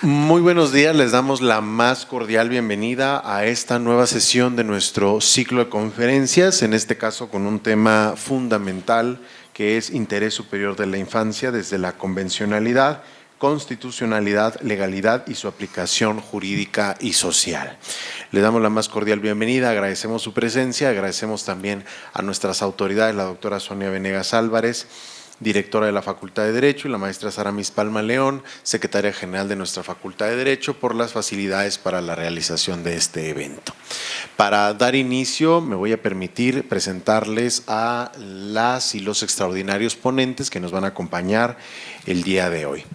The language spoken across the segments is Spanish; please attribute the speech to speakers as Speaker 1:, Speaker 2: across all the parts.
Speaker 1: Muy buenos días, les damos la más cordial bienvenida a esta nueva sesión de nuestro ciclo de conferencias, en este caso con un tema fundamental que es interés superior de la infancia desde la convencionalidad, constitucionalidad, legalidad y su aplicación jurídica y social. Le damos la más cordial bienvenida, agradecemos su presencia, agradecemos también a nuestras autoridades, la doctora Sonia Venegas Álvarez, directora de la Facultad de Derecho, y la maestra Saramis Palma León, secretaria general de nuestra Facultad de Derecho, por las facilidades para la realización de este evento. Para dar inicio, me voy a permitir presentarles a las y los extraordinarios ponentes que nos van a acompañar el día de hoy.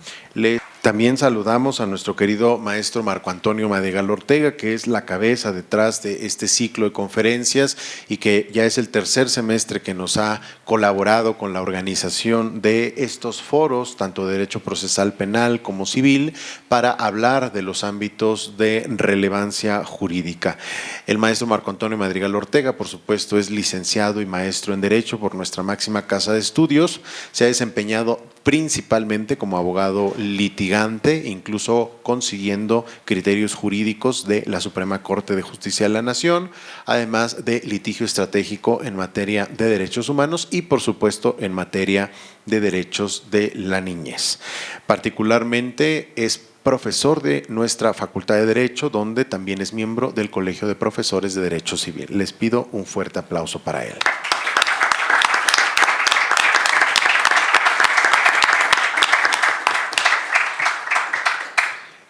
Speaker 1: También saludamos a nuestro querido maestro Marco Antonio Madrigal Ortega, que es la cabeza detrás de este ciclo de conferencias y que ya es el tercer semestre que nos ha colaborado con la organización de estos foros, tanto de derecho procesal penal como civil, para hablar de los ámbitos de relevancia jurídica. El maestro Marco Antonio Madrigal Ortega, por supuesto, es licenciado y maestro en Derecho por nuestra máxima casa de estudios. Se ha desempeñado principalmente como abogado litigante, incluso consiguiendo criterios jurídicos de la Suprema Corte de Justicia de la Nación, además de litigio estratégico en materia de derechos humanos y, por supuesto, en materia de derechos de la niñez. Particularmente es profesor de nuestra Facultad de Derecho, donde también es miembro del Colegio de Profesores de Derecho Civil. Les pido un fuerte aplauso para él.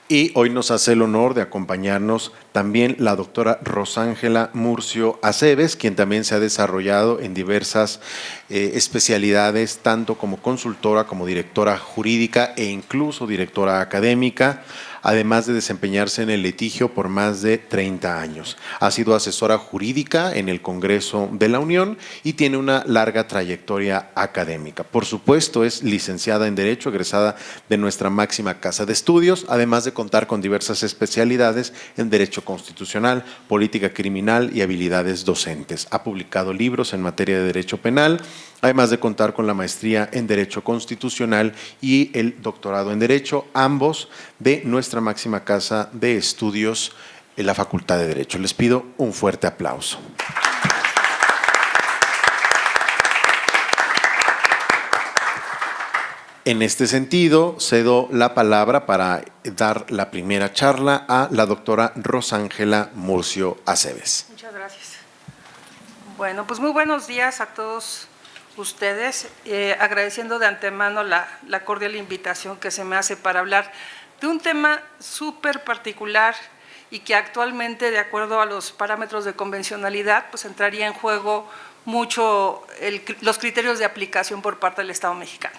Speaker 1: Y hoy nos hace el honor de acompañarnos también la doctora Rosángela Murcio Aceves, quien también se ha desarrollado en diversas especialidades, tanto como consultora, como directora jurídica e incluso directora académica, además de desempeñarse en el litigio por más de 30 años. Ha sido asesora jurídica en el Congreso de la Unión y tiene una larga trayectoria académica. Por supuesto, es licenciada en Derecho, egresada de nuestra máxima casa de estudios, además de contar con diversas especialidades en Derecho Constitucional, Política Criminal y habilidades docentes. Ha publicado libros en materia de Derecho Penal, además de contar con la maestría en Derecho Constitucional y el doctorado en Derecho, ambos de nuestra máxima casa de estudios en la Facultad de Derecho. Les pido un fuerte aplauso. En este sentido, cedo la palabra para dar la primera charla a la doctora Rosángela Murcio Aceves.
Speaker 2: Muchas gracias. Bueno, pues muy buenos días a todos ustedes, agradeciendo de antemano la cordial invitación que se me hace para hablar de un tema súper particular y que actualmente, de acuerdo a los parámetros de convencionalidad, pues entraría en juego mucho los criterios de aplicación por parte del Estado mexicano.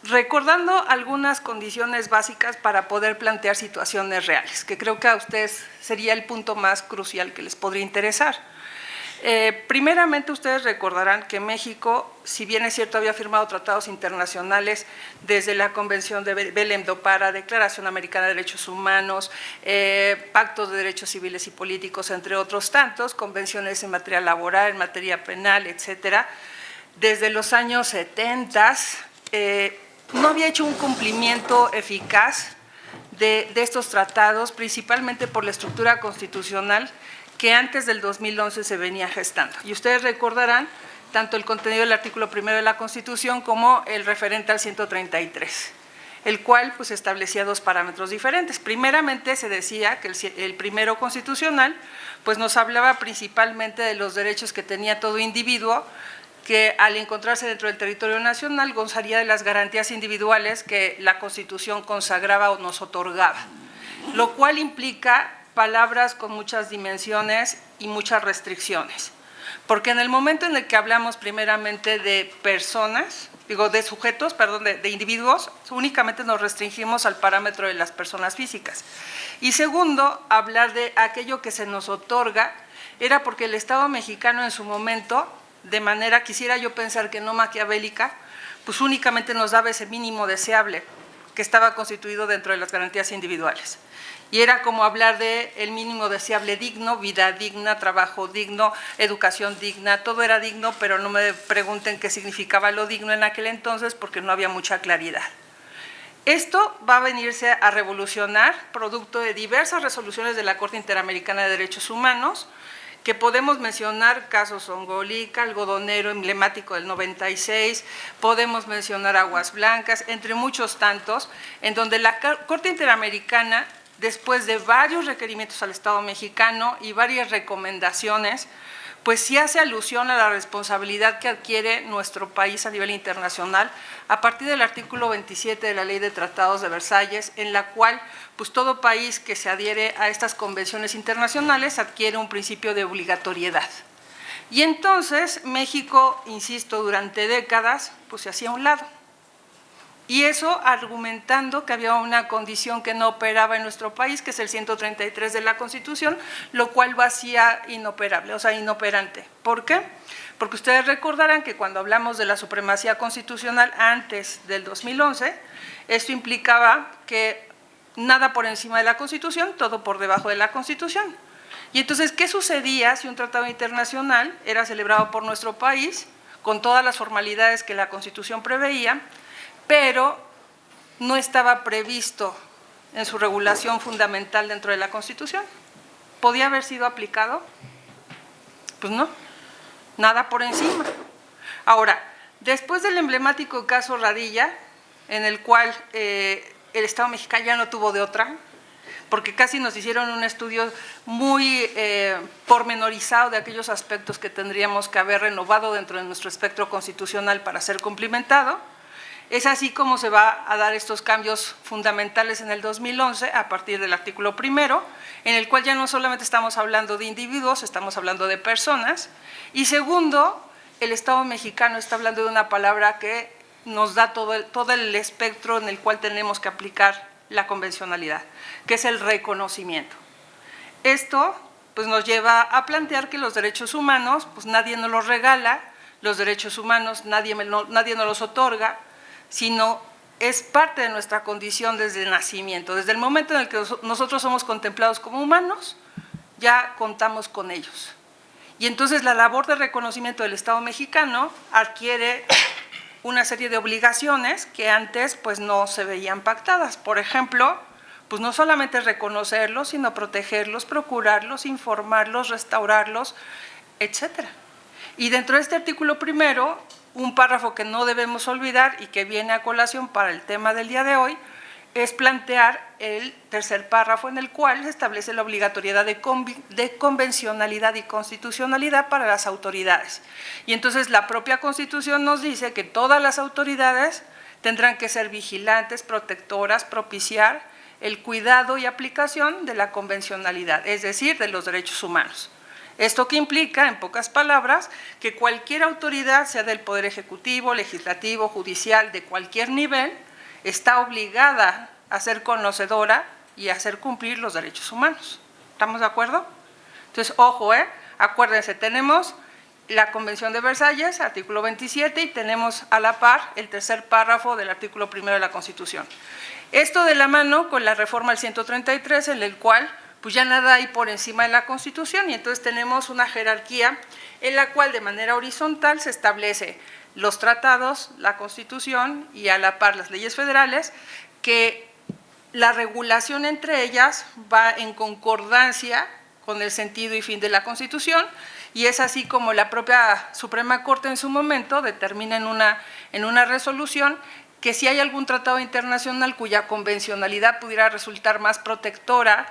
Speaker 2: Recordando algunas condiciones básicas para poder plantear situaciones reales, que creo que a ustedes sería el punto más crucial que les podría interesar. Primeramente, ustedes recordarán que México, si bien es cierto, había firmado tratados internacionales desde la Convención de Belém do Pará, Declaración Americana de Derechos Humanos, pactos de derechos civiles y políticos, entre otros tantos, convenciones en materia laboral, en materia penal, etcétera. Desde los años 70 no había hecho un cumplimiento eficaz de estos tratados, principalmente por la estructura constitucional que antes del 2011 se venía gestando. Y ustedes recordarán tanto el contenido del artículo 1 de la Constitución como el referente al 133, el cual pues establecía dos parámetros diferentes. Primeramente se decía que el primero constitucional pues nos hablaba principalmente de los derechos que tenía todo individuo, que al encontrarse dentro del territorio nacional gozaría de las garantías individuales que la Constitución consagraba o nos otorgaba, lo cual implica palabras con muchas dimensiones y muchas restricciones, porque en el momento en el que hablamos primeramente de personas, de sujetos, perdón, de individuos, únicamente nos restringimos al parámetro de las personas físicas. Y segundo, hablar de aquello que se nos otorga era porque el Estado mexicano en su momento, de manera, quisiera yo pensar que no maquiavélica, pues únicamente nos daba ese mínimo deseable que estaba constituido dentro de las garantías individuales. Y era como hablar de el mínimo deseable digno, vida digna, trabajo digno, educación digna, todo era digno, pero no me pregunten qué significaba lo digno en aquel entonces porque no había mucha claridad. Esto va a venirse a revolucionar, producto de diversas resoluciones de la Corte Interamericana de Derechos Humanos, que podemos mencionar casos Ongolica, algodonero emblemático del 96, podemos mencionar Aguas Blancas, entre muchos tantos, en donde la Corte Interamericana, después de varios requerimientos al Estado mexicano y varias recomendaciones, pues sí hace alusión a la responsabilidad que adquiere nuestro país a nivel internacional a partir del artículo 27 de la Ley de Tratados de Versalles, en la cual pues todo país que se adhiere a estas convenciones internacionales adquiere un principio de obligatoriedad. Y entonces México, insisto, durante décadas pues se hacía a un lado. Y eso argumentando que había una condición que no operaba en nuestro país, que es el 133 de la Constitución, lo cual lo hacía inoperable, o sea, inoperante. ¿Por qué? Porque ustedes recordarán que cuando hablamos de la supremacía constitucional antes del 2011, esto implicaba que nada por encima de la Constitución, todo por debajo de la Constitución. Y entonces, ¿qué sucedía si un tratado internacional era celebrado por nuestro país, con todas las formalidades que la Constitución preveía, pero no estaba previsto en su regulación fundamental dentro de la Constitución? ¿Podía haber sido aplicado? Pues no, nada por encima. Ahora, después del emblemático caso Radilla, en el cual el Estado mexicano ya no tuvo de otra, porque casi nos hicieron un estudio muy pormenorizado de aquellos aspectos que tendríamos que haber renovado dentro de nuestro espectro constitucional para ser cumplimentado. Es así como se va a dar estos cambios fundamentales en el 2011 a partir del artículo primero, en el cual ya no solamente estamos hablando de individuos, estamos hablando de personas. Y segundo, el Estado mexicano está hablando de una palabra que nos da todo el espectro en el cual tenemos que aplicar la convencionalidad, que es el reconocimiento. Esto pues, nos lleva a plantear que los derechos humanos pues, nadie nos los regala, los derechos humanos nadie nos los otorga, sino es parte de nuestra condición desde el nacimiento. Desde el momento en el que nosotros somos contemplados como humanos, ya contamos con ellos. Y entonces la labor de reconocimiento del Estado mexicano adquiere una serie de obligaciones que antes pues, no se veían pactadas. Por ejemplo, pues no solamente reconocerlos, sino protegerlos, procurarlos, informarlos, restaurarlos, etcétera. Y dentro de este artículo primero, un párrafo que no debemos olvidar y que viene a colación para el tema del día de hoy, es plantear el tercer párrafo en el cual se establece la obligatoriedad de convencionalidad y constitucionalidad para las autoridades. Y entonces la propia Constitución nos dice que todas las autoridades tendrán que ser vigilantes, protectoras, propiciar el cuidado y aplicación de la convencionalidad, es decir, de los derechos humanos. Esto que implica, en pocas palabras, que cualquier autoridad, sea del Poder Ejecutivo, Legislativo, Judicial, de cualquier nivel, está obligada a ser conocedora y a hacer cumplir los derechos humanos. ¿Estamos de acuerdo? Entonces, ojo, acuérdense, tenemos la Convención de Versalles, artículo 27, y tenemos a la par el tercer párrafo del artículo primero de la Constitución. Esto de la mano con la reforma al 133, en el cual pues ya nada hay por encima de la Constitución, y entonces tenemos una jerarquía en la cual de manera horizontal se establece los tratados, la Constitución y a la par las leyes federales, que la regulación entre ellas va en concordancia con el sentido y fin de la Constitución, y es así como la propia Suprema Corte en su momento determina en una resolución que si hay algún tratado internacional cuya convencionalidad pudiera resultar más protectora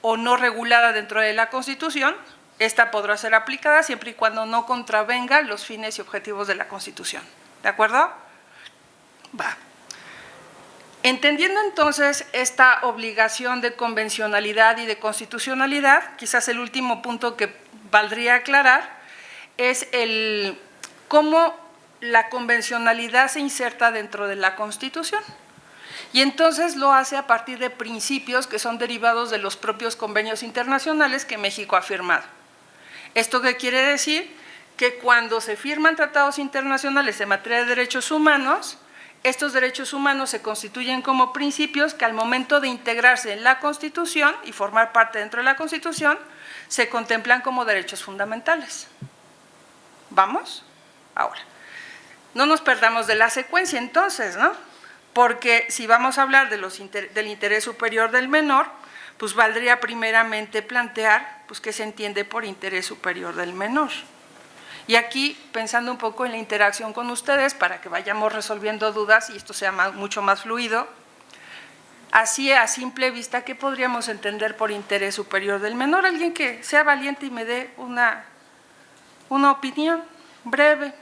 Speaker 2: o no regulada dentro de la Constitución, esta podrá ser aplicada siempre y cuando no contravenga los fines y objetivos de la Constitución. ¿De acuerdo? Va. Entendiendo entonces esta obligación de convencionalidad y de constitucionalidad, quizás el último punto que valdría aclarar es cómo la convencionalidad se inserta dentro de la Constitución. Y entonces lo hace a partir de principios que son derivados de los propios convenios internacionales que México ha firmado. ¿Esto qué quiere decir? Que cuando se firman tratados internacionales en materia de derechos humanos, estos derechos humanos se constituyen como principios que al momento de integrarse en la Constitución y formar parte dentro de la Constitución, se contemplan como derechos fundamentales. ¿Vamos? Ahora, no nos perdamos de la secuencia entonces, ¿no? porque si vamos a hablar de del interés superior del menor, pues valdría primeramente plantear pues, qué se entiende por interés superior del menor. Y aquí, pensando un poco en la interacción con ustedes, para que vayamos resolviendo dudas y esto sea mucho más fluido, así a simple vista, ¿qué podríamos entender por interés superior del menor? Alguien que sea valiente y me dé una opinión breve.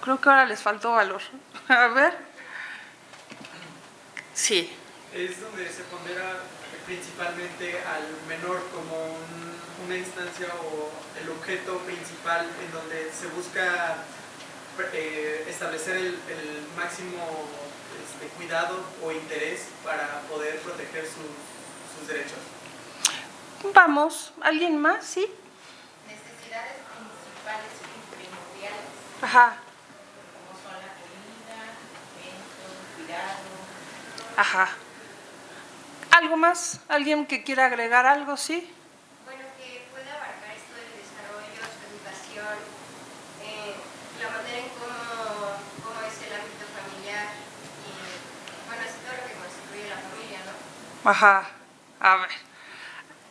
Speaker 2: Creo que ahora les faltó valor. A ver. Sí.
Speaker 3: Es donde se pondera principalmente al menor como una instancia o el objeto principal en donde se busca establecer el máximo cuidado o interés para poder proteger sus derechos.
Speaker 2: Vamos, ¿alguien más? ¿Sí?
Speaker 4: Necesidades principales y primordiales.
Speaker 2: Ajá.
Speaker 4: Como son la comida, alimento, cuidado.
Speaker 2: Ajá. ¿Algo más? ¿Alguien que quiera agregar algo? ¿Sí?
Speaker 4: Bueno, que puede abarcar esto del desarrollo, su educación, la manera en cómo es el ámbito familiar y, bueno, es todo lo que constituye la familia, ¿no?
Speaker 2: Ajá. A ver.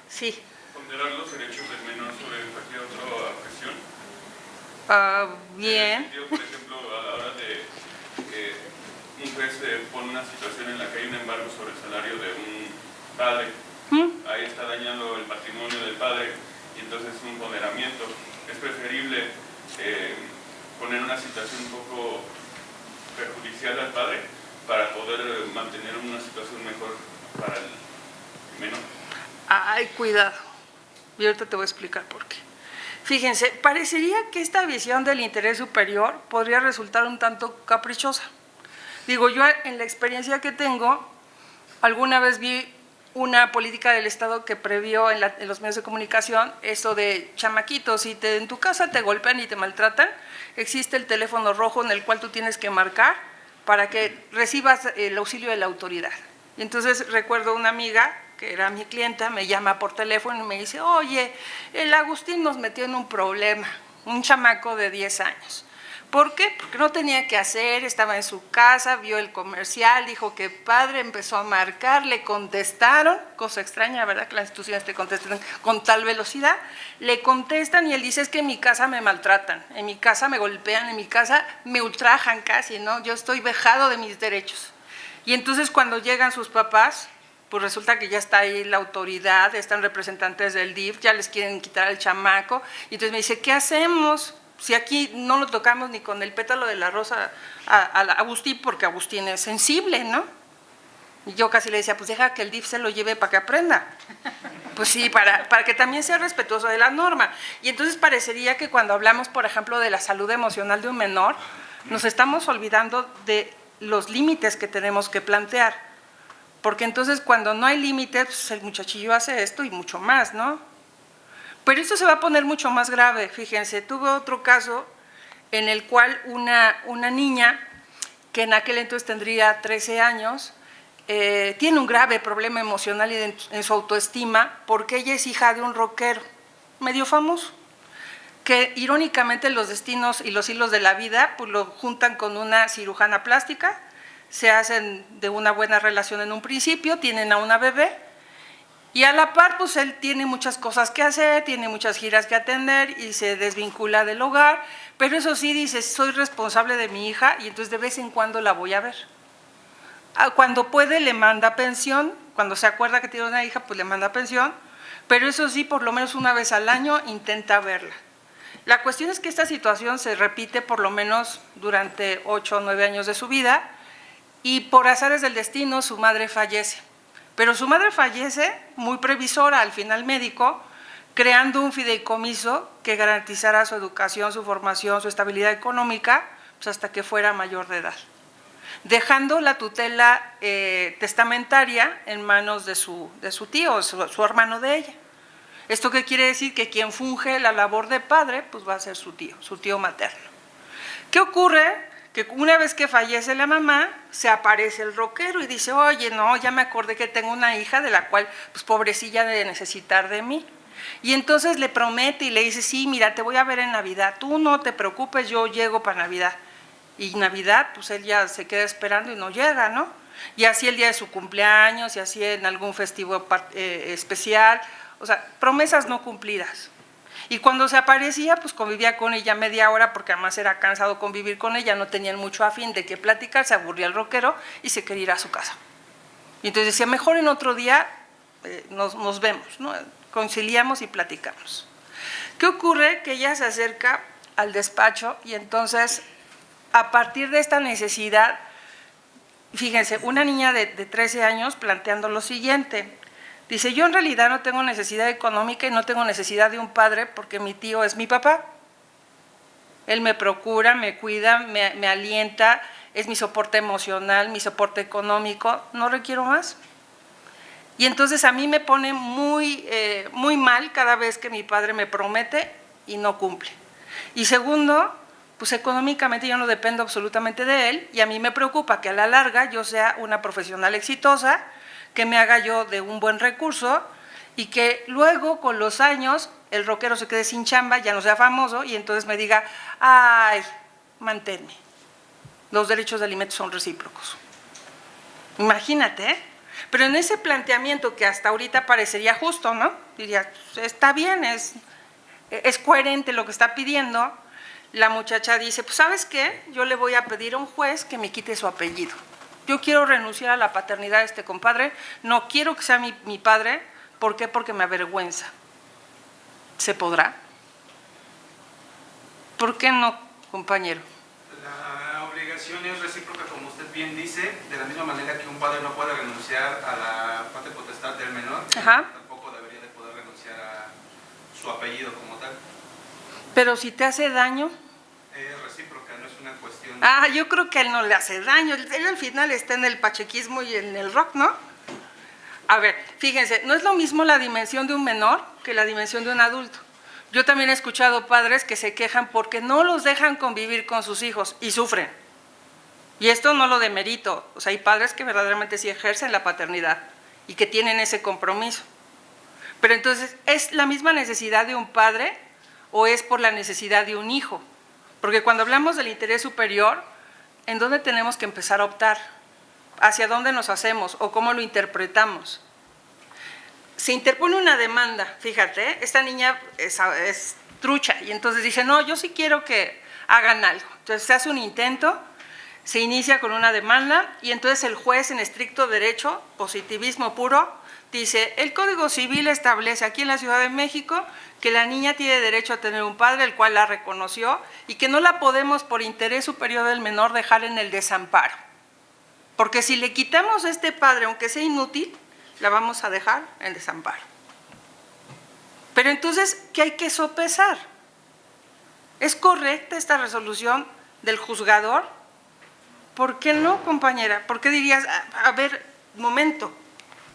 Speaker 2: Sí.
Speaker 5: Ponderar los derechos del menor sobre cualquier otra cuestión.
Speaker 2: Bien.
Speaker 5: En el sentido, por ejemplo, a la hora de que un juez pone una situación en la que hay un embargo sobre el salario de un padre, ahí está dañando el patrimonio del padre y entonces es un ponderamiento. Es preferible poner una situación un poco perjudicial al padre para poder mantener una situación mejor para el menor.
Speaker 2: Ay, cuidado. Y ahorita te voy a explicar por qué. Fíjense, parecería que esta visión del interés superior podría resultar un tanto caprichosa. Digo, yo en la experiencia que tengo, alguna vez vi una política del Estado que previó en los medios de comunicación eso de chamaquitos, si en tu casa te golpean y te maltratan, existe el teléfono rojo en el cual tú tienes que marcar para que recibas el auxilio de la autoridad. Y entonces recuerdo una amiga que era mi clienta, me llama por teléfono y me dice, oye, el Agustín nos metió en un problema, un chamaco de 10 años. ¿Por qué? Porque no tenía qué hacer, estaba en su casa, vio el comercial, dijo que padre, empezó a marcar, le contestaron, cosa extraña, ¿verdad? Que las instituciones te contestan con tal velocidad, le contestan y él dice, es que en mi casa me maltratan, en mi casa me golpean, en mi casa me ultrajan casi, ¿no? Yo estoy vejado de mis derechos. Y entonces cuando llegan sus papás, pues resulta que ya está ahí la autoridad, están representantes del DIF, ya les quieren quitar al chamaco, y entonces me dice, ¿qué hacemos? Si aquí no lo tocamos ni con el pétalo de la rosa a Agustín, porque Agustín es sensible, ¿no? Y yo casi le decía, pues deja que el DIF se lo lleve para que aprenda. Pues sí, para que también sea respetuoso de la norma. Y entonces parecería que cuando hablamos, por ejemplo, de la salud emocional de un menor, nos estamos olvidando de los límites que tenemos que plantear. Porque entonces cuando no hay límites, pues el muchachillo hace esto y mucho más, ¿no? Pero esto se va a poner mucho más grave, fíjense, tuve otro caso en el cual una niña, que en aquel entonces tendría 13 años, tiene un grave problema emocional en su autoestima porque ella es hija de un rockero medio famoso, que irónicamente los destinos y los hilos de la vida pues lo juntan con una cirujana plástica, se hacen de una buena relación en un principio, tienen a una bebé y a la par pues él tiene muchas cosas que hacer, tiene muchas giras que atender y se desvincula del hogar, pero eso sí dice, soy responsable de mi hija y entonces de vez en cuando la voy a ver. Cuando puede le manda pensión, cuando se acuerda que tiene una hija pues le manda pensión, pero eso sí por lo menos una vez al año intenta verla. La cuestión es que esta situación se repite por lo menos durante 8 o 9 años de su vida, y por azares del destino su madre fallece. Pero su madre fallece muy previsora, al final médico, creando un fideicomiso que garantizara su educación, su formación, su estabilidad económica, pues hasta que fuera mayor de edad. Dejando la tutela testamentaria en manos de su tío, su hermano de ella. ¿Esto qué quiere decir? Que quien funge la labor de padre, pues va a ser su tío materno. ¿Qué ocurre? Que una vez que fallece la mamá, se aparece el rockero y dice, oye, no, ya me acordé que tengo una hija de la cual, pues pobrecilla debe necesitar de mí. Y entonces le promete y le dice, sí, mira, te voy a ver en Navidad, tú no te preocupes, yo llego para Navidad. Y Navidad, pues él ya se queda esperando y no llega, ¿no? Y así el día de su cumpleaños, y así en algún festivo especial, o sea, promesas no cumplidas. Y cuando se aparecía, pues convivía con ella media hora, porque además era cansado convivir con ella, no tenían mucho afín de qué platicar, se aburría el rockero y se quería ir a su casa. Y entonces decía, mejor en otro día nos vemos, ¿no? Conciliamos y platicamos. ¿Qué ocurre? Que ella se acerca al despacho y entonces, a partir de esta necesidad, fíjense, una niña de 13 años planteando lo siguiente, dice, yo en realidad no tengo necesidad económica y no tengo necesidad de un padre porque mi tío es mi papá. Él me procura, me cuida, me alienta, es mi soporte emocional, mi soporte económico, no requiero más. Y entonces a mí me pone muy mal cada vez que mi padre me promete y no cumple. Y segundo, pues económicamente yo no dependo absolutamente de él y a mí me preocupa que a la larga yo sea una profesional exitosa, que me haga yo de un buen recurso y que luego con los años el rockero se quede sin chamba, ya no sea famoso y entonces me diga, ay, manténme, los derechos de alimentos son recíprocos. Imagínate, ¿eh? Pero en ese planteamiento que hasta ahorita parecería justo, ¿no? Diría, está bien, es coherente lo que está pidiendo. La muchacha dice, pues ¿sabes qué? Yo le voy a pedir a un juez que me quite su apellido. Yo quiero renunciar a la paternidad de este compadre, no quiero que sea mi padre. ¿Por qué? Porque me avergüenza. ¿Se podrá? ¿Por qué no, compañero?
Speaker 6: La obligación es recíproca, como usted bien dice, de la misma manera que un padre no puede renunciar a la parte potestad del menor, tampoco debería de poder renunciar a su apellido como tal.
Speaker 2: Pero si te hace daño.
Speaker 6: Es recíproca, no es una cuestión.
Speaker 2: Yo creo que a él no le hace daño. Él al final está en el pachequismo y en el rock, ¿no? A ver, fíjense, no es lo mismo la dimensión de un menor que la dimensión de un adulto. Yo también he escuchado padres que se quejan porque no los dejan convivir con sus hijos y sufren. Y esto no lo demerito. O sea, hay padres que verdaderamente sí ejercen la paternidad y que tienen ese compromiso. Pero entonces, ¿es la misma necesidad de un padre o es por la necesidad de un hijo? Porque cuando hablamos del interés superior, ¿en dónde tenemos que empezar a optar? ¿Hacia dónde nos hacemos o cómo lo interpretamos? Se interpone una demanda, fíjate, esta niña es trucha y entonces dice, no, yo sí quiero que hagan algo. Entonces se hace un intento, se inicia con una demanda y entonces el juez en estricto derecho, positivismo puro, dice, el Código Civil establece aquí en la Ciudad de México que la niña tiene derecho a tener un padre, el cual la reconoció, y que no la podemos por interés superior del menor dejar en el desamparo. Porque si le quitamos a este padre, aunque sea inútil, la vamos a dejar en desamparo. Pero entonces, ¿qué hay que sopesar? ¿Es correcta esta resolución del juzgador? ¿Por qué no, compañera? ¿Por qué dirías, a ver, momento?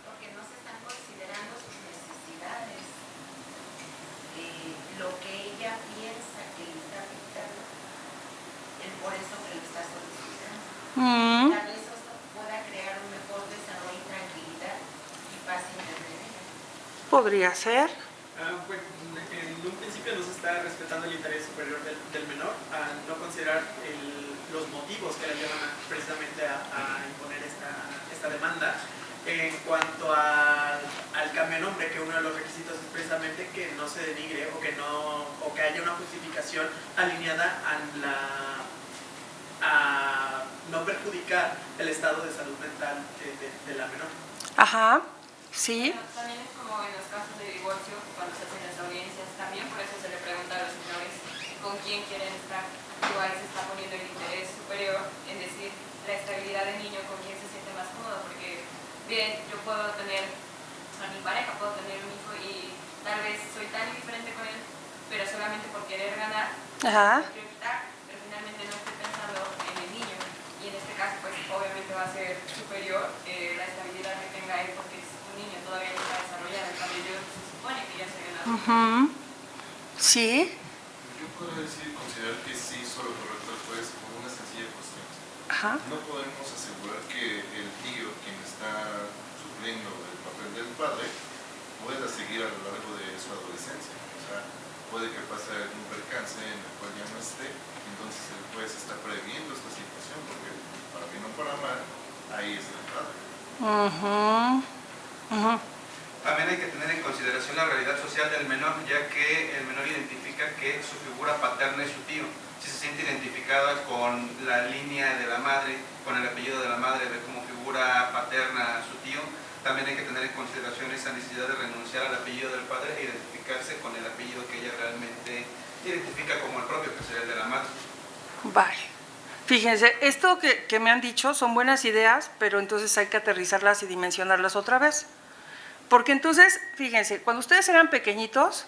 Speaker 7: Porque no se están considerando sus necesidades, lo que ella piensa que le está afectando, es por eso que le está solicitando. Tal vez eso pueda crear un mejor desarrollo y tranquilidad y paz interna en ella.
Speaker 2: Podría ser.
Speaker 3: Pues, en un principio no se está respetando el interés superior del menor, a no considerar los motivos que le llevan precisamente a imponer esta demanda. En cuanto al cambio de nombre, que uno de los requisitos es precisamente que no se denigre o que haya una justificación alineada a no perjudicar el estado de salud mental de la menor.
Speaker 2: Ajá, sí.
Speaker 8: También es como en los casos de divorcio, cuando se hacen las audiencias, también por eso se le pregunta a los menores con quién quieren estar. Igual se está poniendo el interés superior, en decir, la estabilidad del niño, con quién se siente más cómodo, porque bien, yo puedo tener a mi pareja, puedo tener un hijo y tal vez soy tan indiferente con él, pero solamente por querer ganar, lo quiero quitar, pero finalmente no estoy pensando en el niño. Y en este caso, pues obviamente va a ser superior la estabilidad que tenga él, porque es un niño, todavía no está desarrollado, en cambio yo se supone que ya se ha ganado.
Speaker 2: Sí.
Speaker 9: Yo podría considerar que sí hizo lo correcto el juez por una sencilla cuestión. No podemos asegurar que el tío, quien está supliendo el papel del padre, pueda seguir a lo largo de su adolescencia. O sea, puede que pase algún percance en el cual ya no esté, entonces el juez está previendo esta situación, porque para bien o para mal, ahí está el padre.
Speaker 6: También hay que tener en consideración la realidad social del menor, ya que el menor identifica que su figura paterna es su tío. Si se siente identificada con la línea de la madre, con el apellido de la madre, ve como figura paterna a su tío, también hay que tener en consideración esa necesidad de renunciar al apellido del padre e identificarse con el apellido que ella realmente identifica como el propio, que sería el de la madre.
Speaker 2: Vale. Fíjense, esto que me han dicho son buenas ideas, pero entonces hay que aterrizarlas y dimensionarlas otra vez. Porque entonces, fíjense, cuando ustedes eran pequeñitos,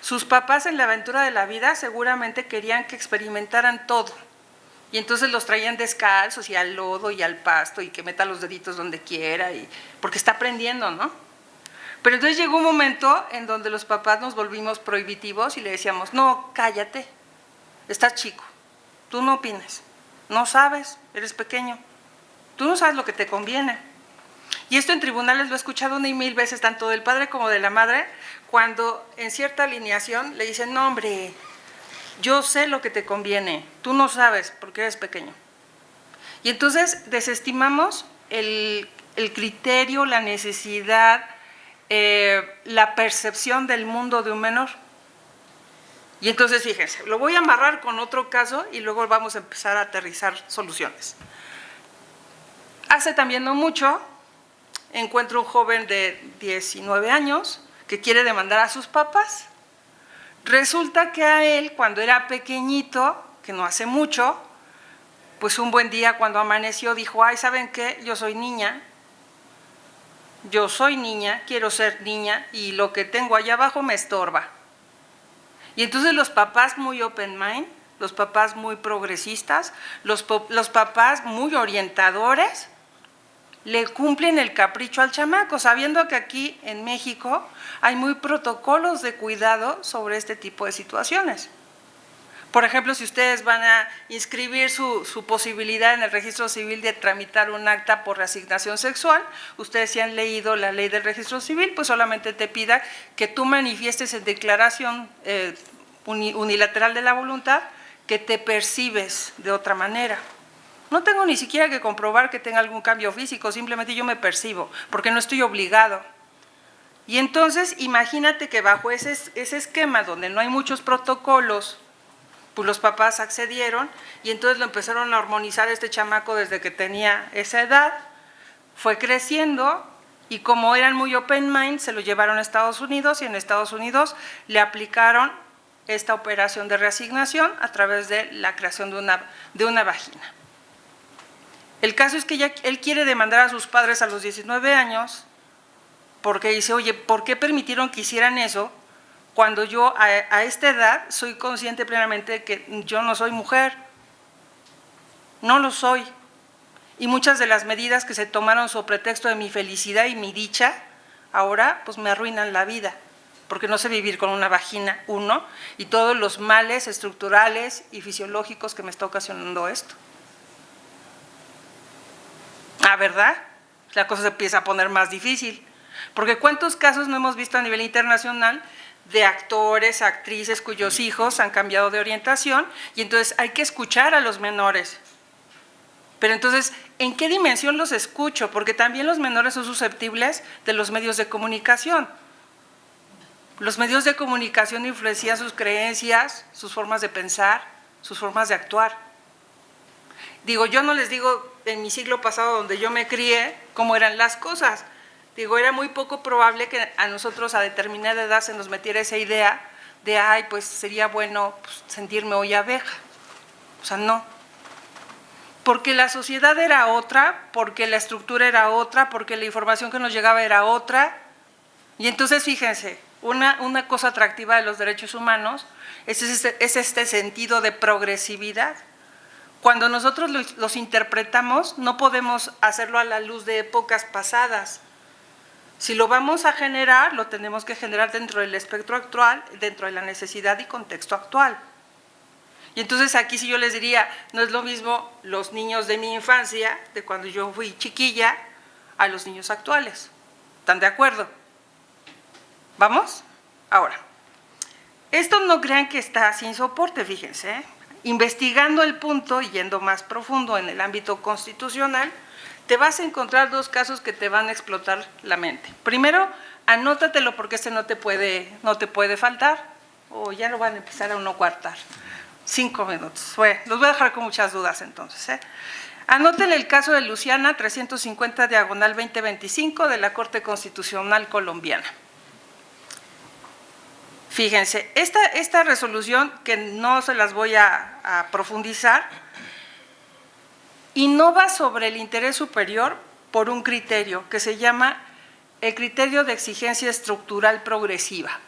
Speaker 2: sus papás en la aventura de la vida seguramente querían que experimentaran todo. Y entonces los traían descalzos y al lodo y al pasto y que meta los deditos donde quiera, porque está aprendiendo, ¿no? Pero entonces llegó un momento en donde los papás nos volvimos prohibitivos y le decíamos, no, cállate, estás chico, tú no opines, no sabes, eres pequeño, tú no sabes lo que te conviene. Y esto en tribunales lo he escuchado 1 y 1000 veces, tanto del padre como de la madre, cuando en cierta alineación le dicen, no hombre, yo sé lo que te conviene, tú no sabes porque eres pequeño. Y entonces desestimamos el criterio, la necesidad, la percepción del mundo de un menor. Y entonces fíjense, lo voy a amarrar con otro caso y luego vamos a empezar a aterrizar soluciones. Hace también no mucho, encuentro un joven de 19 años que quiere demandar a sus papás. Resulta que a él, cuando era pequeñito, que no hace mucho, pues un buen día cuando amaneció dijo, ay, ¿saben qué? Yo soy niña, quiero ser niña y lo que tengo allá abajo me estorba. Y entonces los papás muy open mind, los papás muy progresistas, los papás muy orientadores, le cumplen el capricho al chamaco, sabiendo que aquí en México hay muy protocolos de cuidado sobre este tipo de situaciones. Por ejemplo, si ustedes van a inscribir su posibilidad en el registro civil de tramitar un acta por reasignación sexual, ustedes si han leído la ley del registro civil, pues solamente te pida que tú manifiestes en declaración unilateral de la voluntad que te percibes de otra manera. No tengo ni siquiera que comprobar que tenga algún cambio físico, simplemente yo me percibo, porque no estoy obligado. Y entonces, imagínate que bajo ese esquema donde no hay muchos protocolos, pues los papás accedieron y entonces lo empezaron a hormonizar este chamaco desde que tenía esa edad, fue creciendo y como eran muy open mind, se lo llevaron a Estados Unidos y en Estados Unidos le aplicaron esta operación de reasignación a través de la creación de una vagina. El caso es que él quiere demandar a sus padres a los 19 años porque dice, oye, ¿por qué permitieron que hicieran eso cuando yo a esta edad soy consciente plenamente de que yo no soy mujer? No lo soy. Y muchas de las medidas que se tomaron sobre pretexto de mi felicidad y mi dicha, ahora pues me arruinan la vida, porque no sé vivir con una vagina, y todos los males estructurales y fisiológicos que me está ocasionando esto. ¿Verdad? La cosa se empieza a poner más difícil, porque ¿cuántos casos no hemos visto a nivel internacional de actores, actrices cuyos hijos han cambiado de orientación y entonces hay que escuchar a los menores? Pero entonces, ¿en qué dimensión los escucho? Porque también los menores son susceptibles de los medios de comunicación. Los medios de comunicación influencian sus creencias, sus formas de pensar, sus formas de actuar. Digo, yo no les digo en mi siglo pasado donde yo me crié cómo eran las cosas. Digo, era muy poco probable que a nosotros a determinada edad se nos metiera esa idea de, ay, pues sería bueno pues, sentirme hoy abeja. O sea, no. Porque la sociedad era otra, porque la estructura era otra, porque la información que nos llegaba era otra. Y entonces, fíjense, una cosa atractiva de los derechos humanos es este sentido de progresividad. Cuando nosotros los interpretamos, no podemos hacerlo a la luz de épocas pasadas. Si lo vamos a generar, lo tenemos que generar dentro del espectro actual, dentro de la necesidad y contexto actual. Y entonces aquí sí yo les diría, no es lo mismo los niños de mi infancia, de cuando yo fui chiquilla, a los niños actuales. ¿Están de acuerdo? ¿Vamos? Ahora, Esto no crean que está sin soporte, fíjense, ¿eh? Investigando el punto y yendo más profundo en el ámbito constitucional, te vas a encontrar dos casos que te van a explotar la mente. Primero, anótatelo porque este no te puede faltar, o ya lo van a empezar a uno coartar. 5 minutos. Bueno, los voy a dejar con muchas dudas entonces, ¿eh? Anoten el caso de Luciana 350/2025 de la Corte Constitucional Colombiana. Fíjense, esta resolución, que no se las voy a profundizar, innova sobre el interés superior por un criterio que se llama el criterio de exigencia estructural progresiva.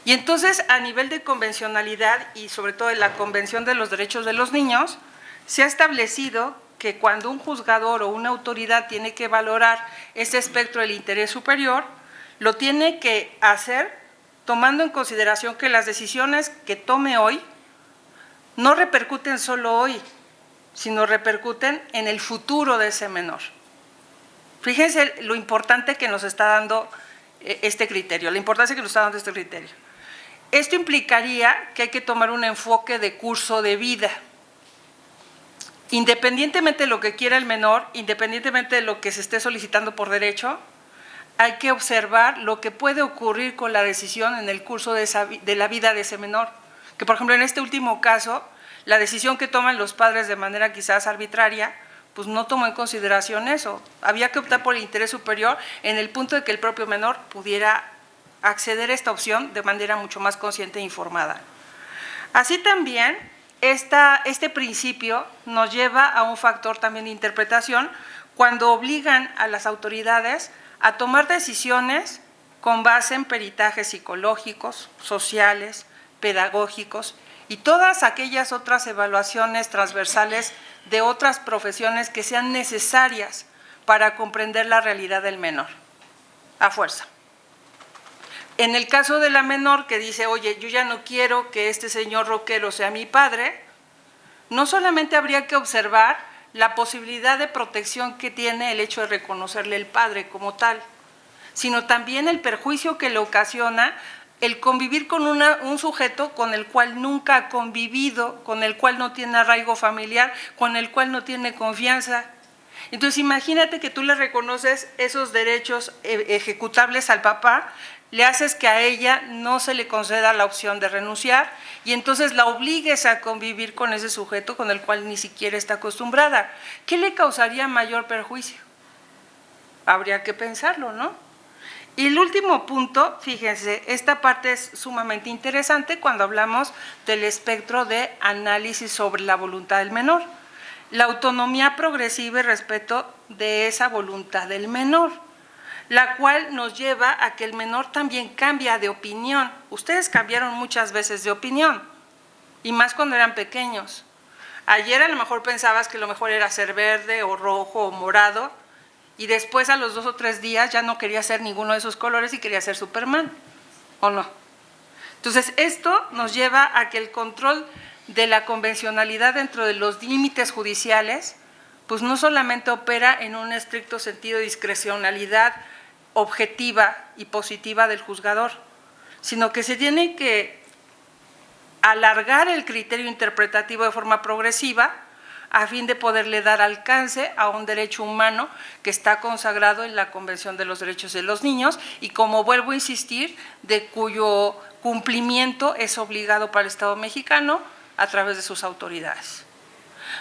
Speaker 2: Y entonces, a nivel de convencionalidad y sobre todo en la Convención de los Derechos de los Niños, se ha establecido que cuando un juzgador o una autoridad tiene que valorar ese espectro del interés superior, lo tiene que hacer tomando en consideración que las decisiones que tome hoy no repercuten solo hoy, sino repercuten en el futuro de ese menor. Fíjense lo importante que nos está dando este criterio, la importancia que nos está dando este criterio. Esto implicaría que hay que tomar un enfoque de curso de vida. Independientemente de lo que quiera el menor, independientemente de lo que se esté solicitando por derecho, hay que observar lo que puede ocurrir con la decisión en el curso de la vida de ese menor. Que, por ejemplo, en este último caso, la decisión que toman los padres de manera quizás arbitraria, pues no tomó en consideración eso. Había que optar por el interés superior en el punto de que el propio menor pudiera acceder a esta opción de manera mucho más consciente e informada. Así también, este principio nos lleva a un factor también de interpretación cuando obligan a las autoridades a tomar decisiones con base en peritajes psicológicos, sociales, pedagógicos y todas aquellas otras evaluaciones transversales de otras profesiones que sean necesarias para comprender la realidad del menor, a fuerza. En el caso de la menor que dice, oye, yo ya no quiero que este señor rockero sea mi padre, no solamente habría que observar la posibilidad de protección que tiene el hecho de reconocerle el padre como tal, sino también el perjuicio que le ocasiona el convivir con un sujeto con el cual nunca ha convivido, con el cual no tiene arraigo familiar, con el cual no tiene confianza. Entonces imagínate que tú le reconoces esos derechos ejecutables al papá, le haces que a ella no se le conceda la opción de renunciar y entonces la obligues a convivir con ese sujeto con el cual ni siquiera está acostumbrada. ¿Qué le causaría mayor perjuicio? Habría que pensarlo, ¿no? Y el último punto, fíjense, esta parte es sumamente interesante cuando hablamos del espectro de análisis sobre la voluntad del menor. La autonomía progresiva y respeto de esa voluntad del menor, la cual nos lleva a que el menor también cambia de opinión. Ustedes cambiaron muchas veces de opinión, y más cuando eran pequeños. Ayer a lo mejor pensabas que lo mejor era ser verde o rojo o morado, y después a los 2 o 3 días ya no quería ser ninguno de esos colores y quería ser Superman, ¿o no? Entonces esto nos lleva a que el control de la convencionalidad dentro de los límites judiciales, pues no solamente opera en un estricto sentido de discrecionalidad objetiva y positiva del juzgador, sino que se tiene que alargar el criterio interpretativo de forma progresiva a fin de poderle dar alcance a un derecho humano que está consagrado en la Convención de los Derechos de los Niños y, como vuelvo a insistir, de cuyo cumplimiento es obligado para el Estado mexicano a través de sus autoridades.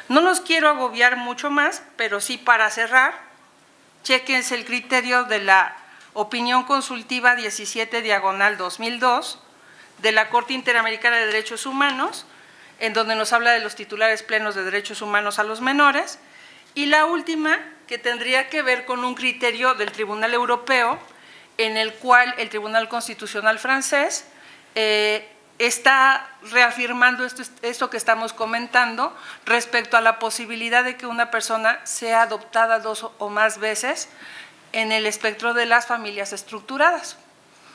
Speaker 2: No los quiero agobiar mucho más, pero sí, para cerrar, chéquense el criterio de la opinión consultiva 17/2002 de la Corte Interamericana de Derechos Humanos, en donde nos habla de los titulares plenos de derechos humanos a los menores, y la última, que tendría que ver con un criterio del Tribunal Europeo, en el cual el Tribunal Constitucional francés está reafirmando esto que estamos comentando respecto a la posibilidad de que una persona sea adoptada 2 o más veces en el espectro de las familias estructuradas.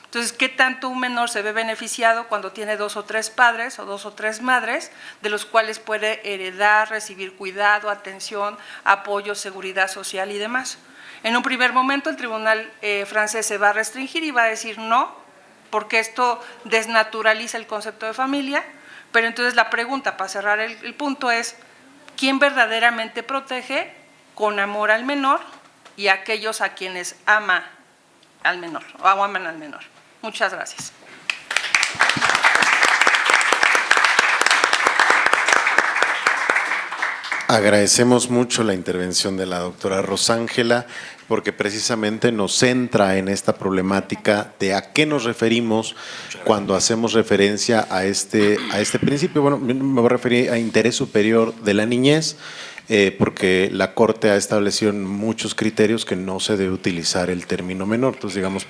Speaker 2: Entonces, ¿qué tanto un menor se ve beneficiado cuando tiene 2 o 3 padres o 2 o 3 madres, de los cuales puede heredar, recibir cuidado, atención, apoyo, seguridad social y demás? En un primer momento el tribunal francés se va a restringir y va a decir no, porque esto desnaturaliza el concepto de familia. Pero entonces la pregunta, para cerrar el punto, es ¿quién verdaderamente protege con amor al menor y a aquellos a quienes ama al menor o aman al menor? Muchas gracias.
Speaker 1: Agradecemos mucho la intervención de la doctora Rosángela, porque precisamente nos centra en esta problemática de a qué nos referimos cuando hacemos referencia a este principio. Bueno, me voy a referir a interés superior de la niñez, porque la Corte ha establecido en muchos criterios que no se debe utilizar el término menor. Entonces, digamos,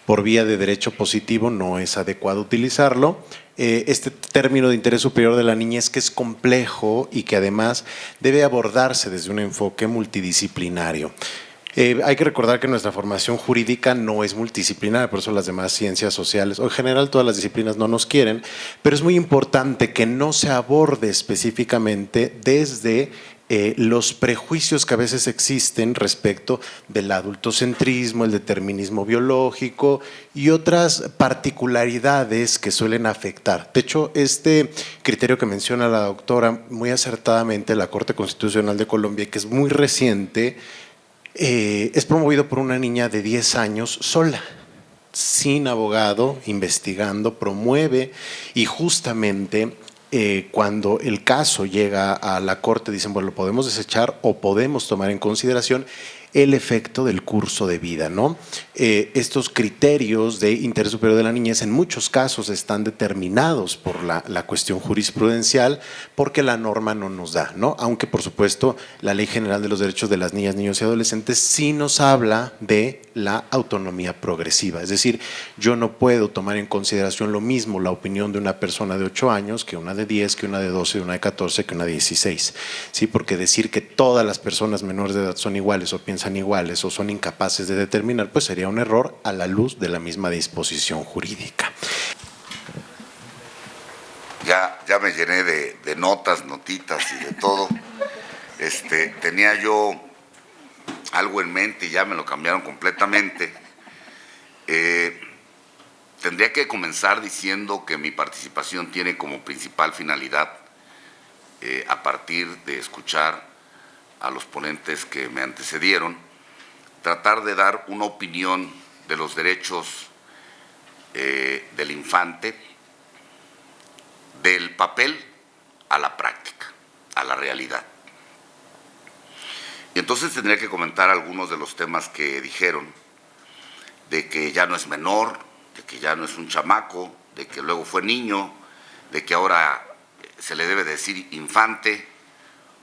Speaker 1: por vía de derecho positivo no es adecuado utilizarlo. Este término de interés superior de la niñez, que es complejo y que además debe abordarse desde un enfoque multidisciplinario. Hay que recordar que nuestra formación jurídica no es multidisciplinaria, por eso las demás ciencias sociales, o en general todas las disciplinas no nos quieren, pero es muy importante que no se aborde específicamente desde los prejuicios que a veces existen respecto del adultocentrismo, el determinismo biológico y otras particularidades que suelen afectar. De hecho, este criterio que menciona la doctora muy acertadamente, la Corte Constitucional de Colombia, que es muy reciente, es promovido por una niña de 10 años sola, sin abogado, investigando, promueve, y justamente cuando el caso llega a la Corte dicen, bueno, lo podemos desechar o podemos tomar en consideración el efecto del curso de vida, ¿no? Estos criterios de interés superior de la niñez en muchos casos están determinados por la cuestión jurisprudencial, porque la norma no nos da, ¿no? Aunque, por supuesto, la Ley General de los Derechos de las Niñas, Niños y Adolescentes sí nos habla de la autonomía progresiva. Es decir, yo no puedo tomar en consideración lo mismo la opinión de una persona de 8 años que una de 10, que una de 12, que una de 14, que una de 16. ¿Sí? Porque decir que todas las personas menores de edad son iguales o piensan iguales o son incapaces de determinar, pues sería un error a la luz de la misma disposición jurídica.
Speaker 10: Ya me llené de notitas y de todo. Tenía yo algo en mente y ya me lo cambiaron completamente. Tendría que comenzar diciendo que mi participación tiene como principal finalidad, a partir de escuchar a los ponentes que me antecedieron, tratar de dar una opinión de los derechos del infante, del papel a la práctica, a la realidad. Y entonces tendría que comentar algunos de los temas que dijeron, de que ya no es menor, de que ya no es un chamaco, de que luego fue niño, de que ahora se le debe decir infante.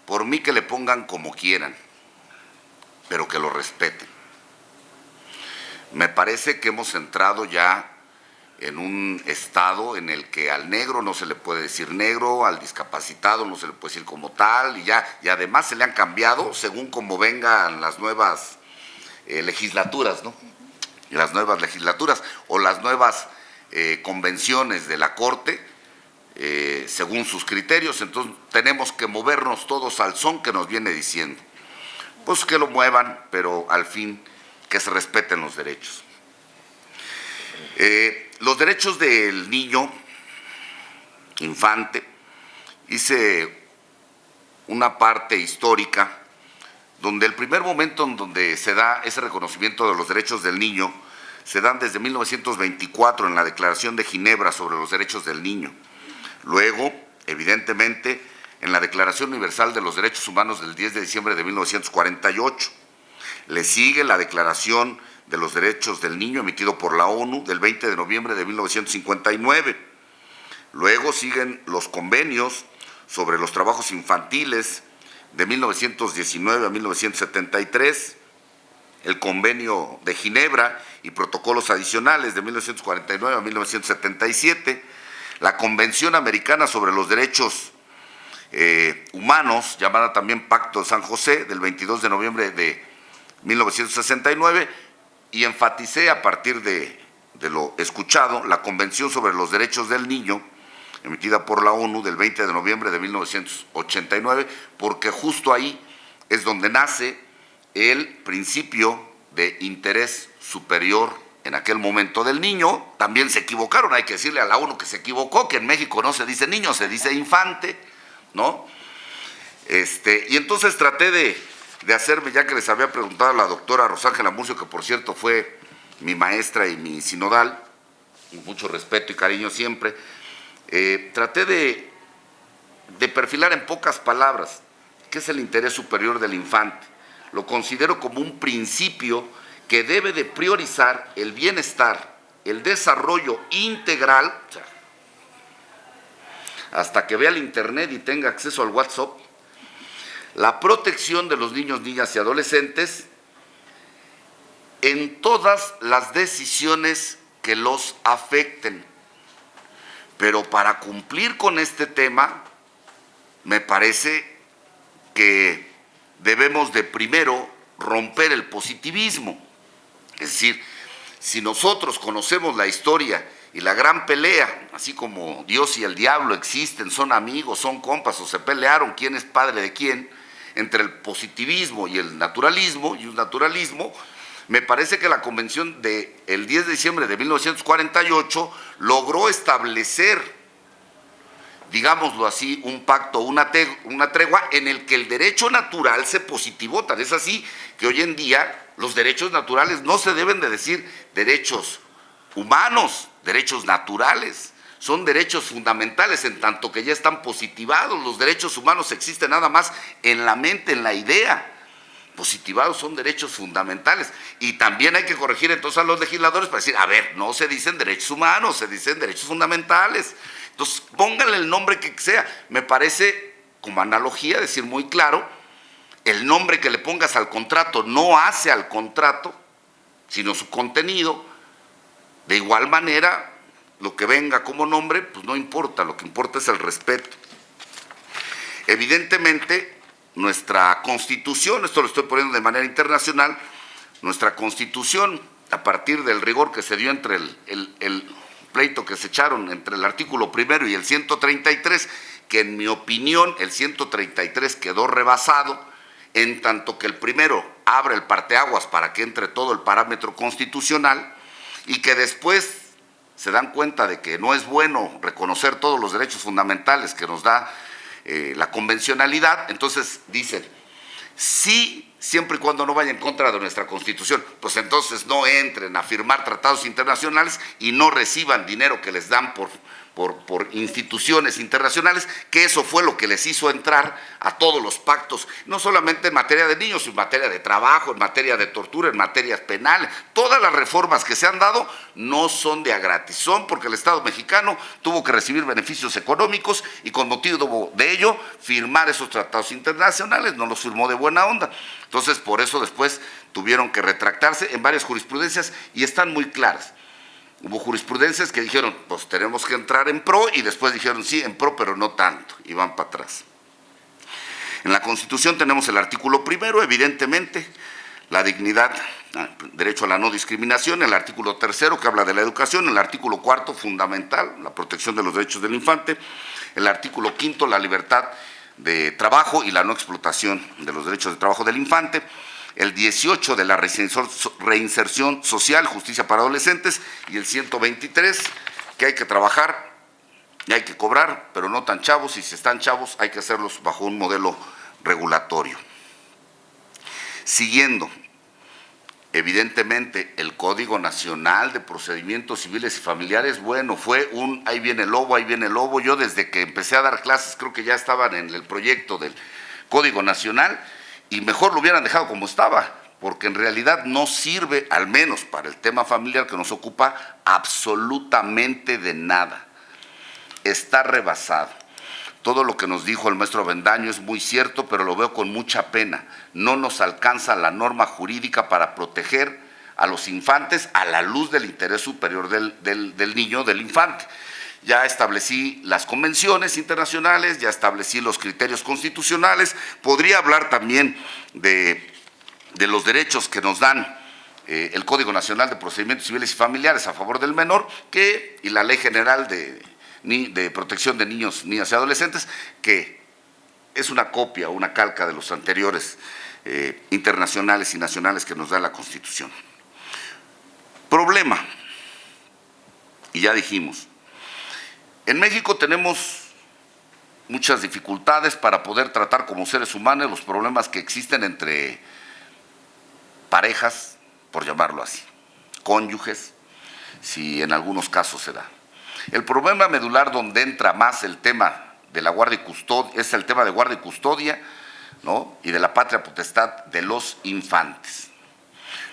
Speaker 10: Por mí que le pongan como quieran, pero que lo respeten. Me parece que hemos entrado ya en un estado en el que al negro no se le puede decir negro, al discapacitado no se le puede decir como tal, y además se le han cambiado según como vengan las nuevas legislaturas, ¿no? Las nuevas legislaturas o las nuevas convenciones de la Corte, según sus criterios. Entonces tenemos que movernos todos al son que nos viene diciendo. Pues que lo muevan, pero al fin que se respeten los derechos. Los derechos del niño, infante, hice una parte histórica donde el primer momento en donde se da ese reconocimiento de los derechos del niño se dan desde 1924 en la Declaración de Ginebra sobre los derechos del niño. Luego, evidentemente, en la Declaración Universal de los Derechos Humanos del 10 de diciembre de 1948. Le sigue la Declaración de los Derechos del Niño emitido por la ONU del 20 de noviembre de 1959. Luego siguen los convenios sobre los trabajos infantiles de 1919 a 1973, el Convenio de Ginebra y protocolos adicionales de 1949 a 1977, la Convención Americana sobre los Derechos Humanos, llamada también Pacto de San José, del 22 de noviembre de 1969, y enfaticé a partir de lo escuchado la Convención sobre los Derechos del Niño, emitida por la ONU del 20 de noviembre de 1989, porque justo ahí es donde nace el principio de interés superior en aquel momento del niño. También se equivocaron, hay que decirle a la ONU que se equivocó, que en México no se dice niño, se dice infante, ¿no? Y entonces traté de hacerme, ya que les había preguntado a la doctora Rosángela Murcio, que por cierto fue mi maestra y mi sinodal, con mucho respeto y cariño siempre, traté de perfilar en pocas palabras qué es el interés superior del infante. Lo considero como un principio que debe de priorizar el bienestar, el desarrollo integral, o sea, hasta que vea el internet y tenga acceso al WhatsApp, la protección de los niños, niñas y adolescentes en todas las decisiones que los afecten. Pero para cumplir con este tema, me parece que debemos de primero romper el positivismo. Es decir, si nosotros conocemos la historia y la gran pelea, así como Dios y el diablo existen, son amigos, son compas o se pelearon quién es padre de quién, entre el positivismo y el naturalismo, me parece que la convención del 10 de diciembre de 1948 logró establecer, digámoslo así, un pacto, una tregua en el que el derecho natural se positivó. Tan es así que hoy en día los derechos naturales no se deben de decir derechos humanos, derechos naturales. Son derechos fundamentales en tanto que ya están positivados. Los derechos humanos existen nada más en la mente, en la idea. Positivados son derechos fundamentales. Y también hay que corregir entonces a los legisladores para decir, a ver, no se dicen derechos humanos, se dicen derechos fundamentales. Entonces, pónganle el nombre que sea. Me parece, como analogía, decir muy claro, el nombre que le pongas al contrato no hace al contrato, sino su contenido. De igual manera, lo que venga como nombre, pues no importa, lo que importa es el respeto. Evidentemente, nuestra Constitución, esto lo estoy poniendo de manera internacional, nuestra Constitución, a partir del rigor que se dio entre el pleito que se echaron entre el artículo primero y el 133, que en mi opinión el 133 quedó rebasado, en tanto que el primero abre el parteaguas para que entre todo el parámetro constitucional, y que después se dan cuenta de que no es bueno reconocer todos los derechos fundamentales que nos da la convencionalidad. Entonces dicen, sí, siempre y cuando no vaya en contra de nuestra Constitución, pues entonces no entren a firmar tratados internacionales y no reciban dinero que les dan por instituciones internacionales, que eso fue lo que les hizo entrar a todos los pactos, no solamente en materia de niños, sino en materia de trabajo, en materia de tortura, en materias penales. Todas las reformas que se han dado no son de a gratis, son porque el Estado mexicano tuvo que recibir beneficios económicos y con motivo de ello firmar esos tratados internacionales, no los firmó de buena onda. Entonces, por eso después tuvieron que retractarse en varias jurisprudencias y están muy claras. Hubo jurisprudencias que dijeron, pues tenemos que entrar en pro, y después dijeron, sí, en pro, pero no tanto, y van para atrás. En la Constitución tenemos el artículo primero, evidentemente, la dignidad, derecho a la no discriminación, el artículo tercero, que habla de la educación, el artículo cuarto, fundamental, la protección de los derechos del infante, el artículo quinto, la libertad de trabajo y la no explotación de los derechos de trabajo del infante, el 18 de la reinserción social, justicia para adolescentes, y el 123, que hay que trabajar y hay que cobrar, pero no tan chavos, y si están chavos hay que hacerlos bajo un modelo regulatorio. Siguiendo, evidentemente, el Código Nacional de Procedimientos Civiles y Familiares, bueno, fue un ahí viene el lobo, ahí viene el lobo. Yo desde que empecé a dar clases, creo que ya estaban en el proyecto del Código Nacional, y mejor lo hubieran dejado como estaba, porque en realidad no sirve, al menos para el tema familiar que nos ocupa, absolutamente de nada. Está rebasado. Todo lo que nos dijo el maestro Avendaño es muy cierto, pero lo veo con mucha pena. No nos alcanza la norma jurídica para proteger a los infantes a la luz del interés superior del niño, del infante. Ya establecí las convenciones internacionales, ya establecí los criterios constitucionales. Podría hablar también de los derechos que nos dan el Código Nacional de Procedimientos Civiles y Familiares a favor del menor, y la Ley General de Protección de Niños, Niñas y Adolescentes, que es una copia o una calca de los anteriores internacionales y nacionales que nos da la Constitución. Problema, y ya dijimos, en México tenemos muchas dificultades para poder tratar como seres humanos los problemas que existen entre parejas, por llamarlo así, cónyuges, si en algunos casos se da. El problema medular donde entra más el tema de la guardia y custodia, es el tema de guardia y custodia, ¿no? Y de la patria potestad de los infantes.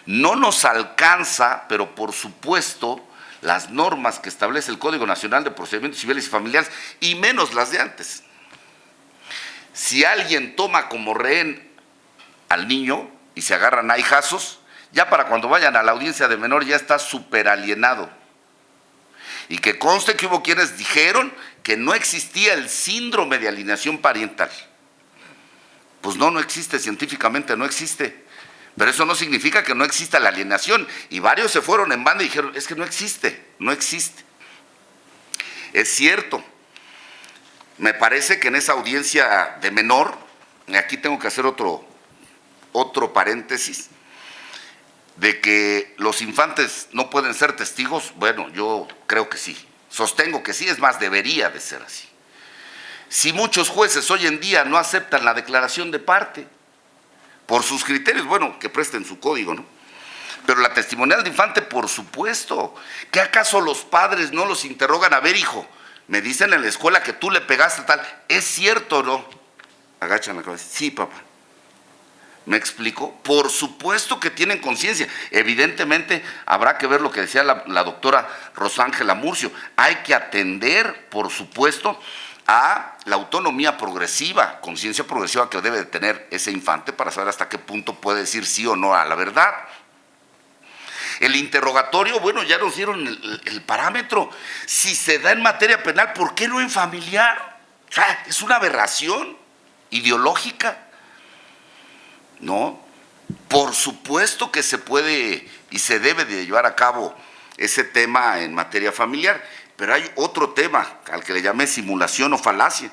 Speaker 10: No nos alcanza, pero por supuesto, las normas que establece el Código Nacional de Procedimientos Civiles y Familiares, y menos las de antes. Si alguien toma como rehén al niño y se agarran a hijazos, ya para cuando vayan a la audiencia de menor ya está súper alienado. Y que conste que hubo quienes dijeron que no existía el síndrome de alienación parental. Pues no existe, científicamente no existe. Pero eso no significa que no exista la alienación. Y varios se fueron en banda y dijeron, es que no existe, no existe. Es cierto. Me parece que en esa audiencia de menor, y aquí tengo que hacer otro paréntesis, de que los infantes no pueden ser testigos, bueno, yo creo que sí. Sostengo que sí, es más, debería de ser así. Si muchos jueces hoy en día no aceptan la declaración de parte, por sus criterios, bueno, que presten su código, ¿no? Pero la testimonial de infante, por supuesto. ¿Qué acaso los padres no los interrogan? A ver, hijo, me dicen en la escuela que tú le pegaste tal. ¿Es cierto o no? Agachan la cabeza. Sí, papá. ¿Me explico? Por supuesto que tienen conciencia. Evidentemente, habrá que ver lo que decía la doctora Rosángela Murcio. Hay que atender, por supuesto, a la autonomía progresiva, conciencia progresiva que debe de tener ese infante para saber hasta qué punto puede decir sí o no a la verdad. El interrogatorio, bueno, ya nos dieron el parámetro. Si se da en materia penal, ¿por qué no en familiar? O sea, es una aberración ideológica. No, por supuesto que se puede y se debe de llevar a cabo ese tema en materia familiar. Pero hay otro tema al que le llamé simulación o falacia.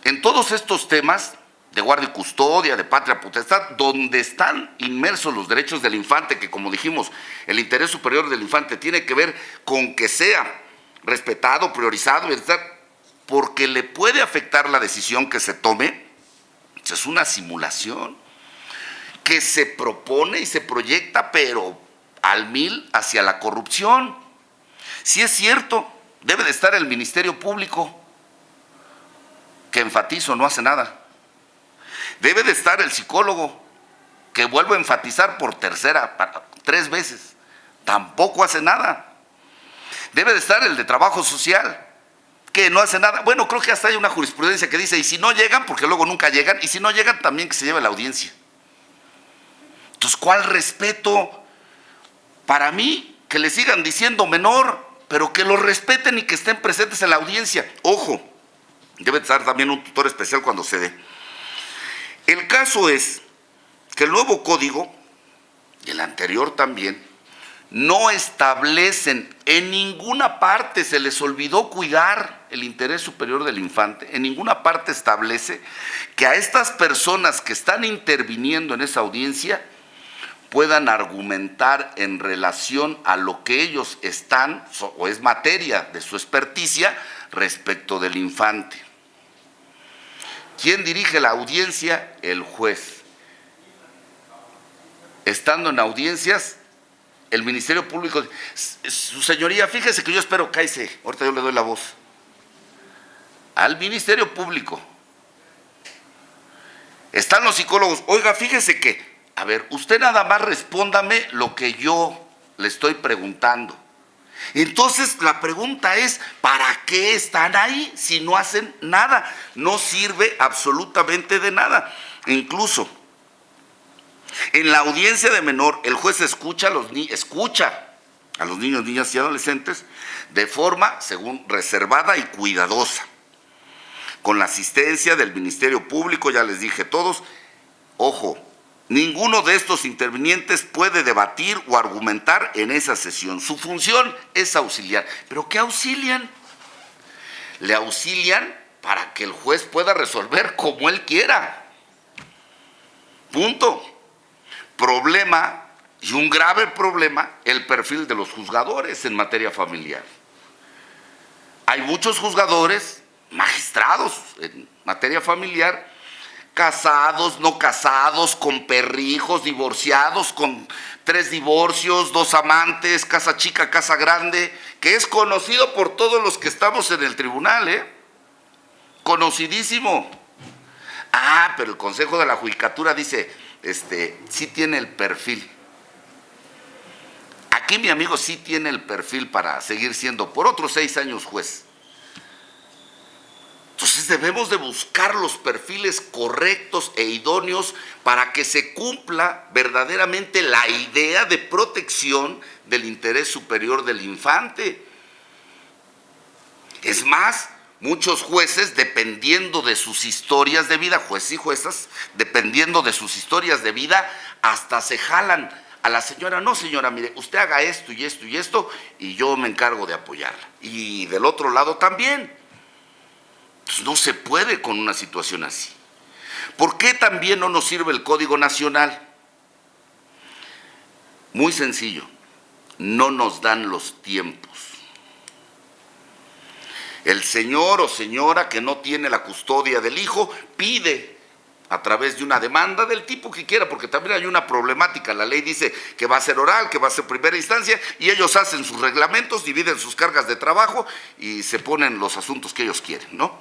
Speaker 10: En todos estos temas de guardia y custodia, de patria potestad, donde están inmersos los derechos del infante, que como dijimos, el interés superior del infante tiene que ver con que sea respetado, priorizado, porque le puede afectar la decisión que se tome. Es una simulación que se propone y se proyecta, pero al 1000 hacia la corrupción. Si es cierto, debe de estar el Ministerio Público, que enfatizo, no hace nada. Debe de estar el psicólogo, que vuelvo a enfatizar por 3 veces, tampoco hace nada. Debe de estar el de Trabajo Social, que no hace nada. Bueno, creo que hasta hay una jurisprudencia que dice, y si no llegan, porque luego nunca llegan, y si no llegan, también que se lleve la audiencia. Entonces, ¿cuál respeto? Para mí, que le sigan diciendo menor, pero que lo respeten y que estén presentes en la audiencia. Ojo, debe estar también un tutor especial cuando se dé. El caso es que el nuevo código, y el anterior también, no establecen en ninguna parte, se les olvidó cuidar el interés superior del infante, en ninguna parte establece que a estas personas que están interviniendo en esa audiencia puedan argumentar en relación a lo que ellos están, o es materia de su experticia, respecto del infante. ¿Quién dirige la audiencia? El juez. Estando en audiencias, el Ministerio Público, su señoría, fíjese que yo espero, cállese, ahorita yo le doy la voz. Al Ministerio Público. Están los psicólogos, oiga, fíjese que, a ver, usted nada más respóndame lo que yo le estoy preguntando. Entonces la pregunta es, ¿para qué están ahí si no hacen nada? No sirve absolutamente de nada. Incluso en la audiencia de menor, el juez escucha a los niños, niñas y adolescentes de forma, según, reservada y cuidadosa, con la asistencia del Ministerio Público, ya les dije todos. Ojo, ninguno de estos intervinientes puede debatir o argumentar en esa sesión. Su función es auxiliar. ¿Pero qué auxilian? Le auxilian para que el juez pueda resolver como él quiera. Punto. Problema Y un grave problema, el perfil de los juzgadores en materia familiar. Hay muchos juzgadores, magistrados en materia familiar, casados, no casados, con perrijos, divorciados, con 3 divorcios, 2 amantes, casa chica, casa grande, que es conocido por todos los que estamos en el tribunal, conocidísimo. Ah, pero el Consejo de la Judicatura dice, sí tiene el perfil. Aquí mi amigo sí tiene el perfil para seguir siendo por otros 6 años juez. Entonces debemos de buscar los perfiles correctos e idóneos para que se cumpla verdaderamente la idea de protección del interés superior del infante. Es más, muchos jueces, dependiendo de sus historias de vida, jueces y juezas, dependiendo de sus historias de vida, hasta se jalan a la señora, no señora, mire, usted haga esto y esto y esto, y yo me encargo de apoyarla. Y del otro lado también. Entonces, no se puede con una situación así. ¿Por qué también no nos sirve el Código Nacional? Muy sencillo, no nos dan los tiempos. El señor o señora que no tiene la custodia del hijo pide a través de una demanda del tipo que quiera, porque también hay una problemática. La ley dice que va a ser oral, que va a ser primera instancia, y ellos hacen sus reglamentos, dividen sus cargas de trabajo y se ponen los asuntos que ellos quieren, ¿no?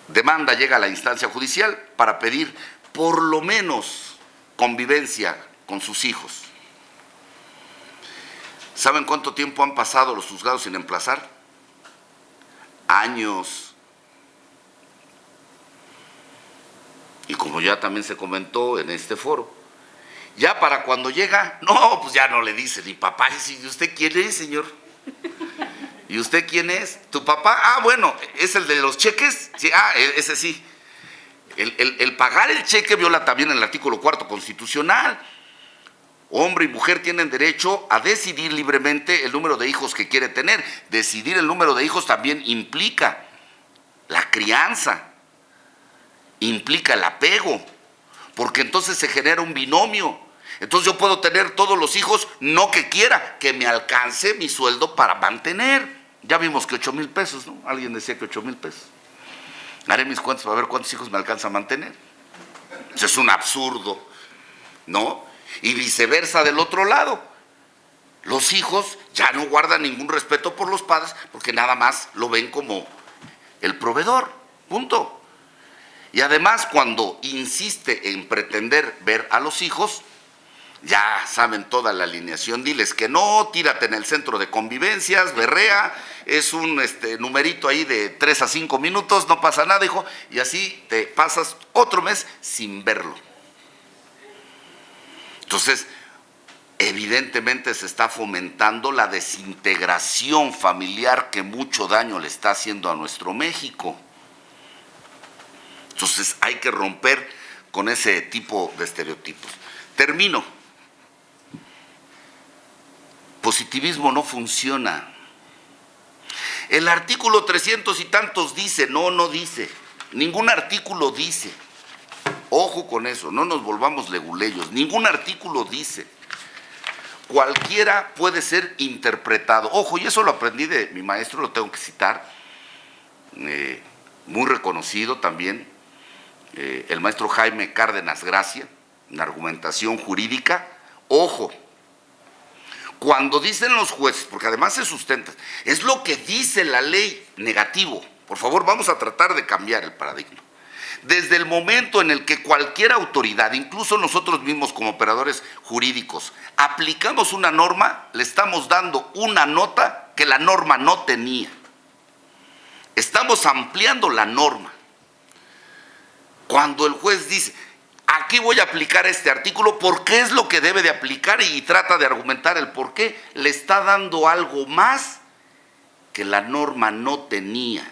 Speaker 10: Demanda llega a la instancia judicial para pedir por lo menos convivencia con sus hijos. ¿Saben cuánto tiempo han pasado los juzgados sin emplazar? Años. Y como ya también se comentó en este foro, ya para cuando llega, no, pues ya no le dice ni papá. ¿Y usted quién es, señor? ¿Y usted quién es? ¿Tu papá? Ah, bueno, ¿es el de los cheques? Sí, ese sí. El pagar el cheque viola también el artículo 4 constitucional. Hombre y mujer tienen derecho a decidir libremente el número de hijos que quiere tener. Decidir el número de hijos también implica la crianza, implica el apego, porque entonces se genera un binomio. Entonces yo puedo tener todos los hijos, no que quiera, que me alcance mi sueldo para mantener. Ya vimos que 8,000 pesos, ¿no? Alguien decía que 8,000 pesos. Haré mis cuentas para ver cuántos hijos me alcanza a mantener. Eso es un absurdo, ¿no? Y viceversa del otro lado. Los hijos ya no guardan ningún respeto por los padres porque nada más lo ven como el proveedor, punto. Y además, cuando insiste en pretender ver a los hijos, ya saben toda la alineación, diles que no, tírate en el centro de convivencias, berrea, es un numerito ahí de 3 a 5 minutos, no pasa nada, hijo, y así te pasas otro mes sin verlo. Entonces, evidentemente se está fomentando la desintegración familiar que mucho daño le está haciendo a nuestro México. Entonces hay que romper con ese tipo de estereotipos. Termino. Positivismo no funciona. El artículo 300 y tantos dice, no dice. Ningún artículo dice. Ojo con eso, no nos volvamos leguleyos. Ningún artículo dice. Cualquiera puede ser interpretado. Ojo, y eso lo aprendí de mi maestro, lo tengo que citar. Muy reconocido también. El maestro Jaime Cárdenas Gracia, en argumentación jurídica. Ojo, cuando dicen los jueces, porque además se sustenta, es lo que dice la ley, negativo. Por favor, vamos a tratar de cambiar el paradigma. Desde el momento en el que cualquier autoridad, incluso nosotros mismos como operadores jurídicos, aplicamos una norma, le estamos dando una nota que la norma no tenía. Estamos ampliando la norma. Cuando el juez dice, aquí voy a aplicar este artículo porque es lo que debe de aplicar y trata de argumentar el por qué, le está dando algo más que la norma no tenía.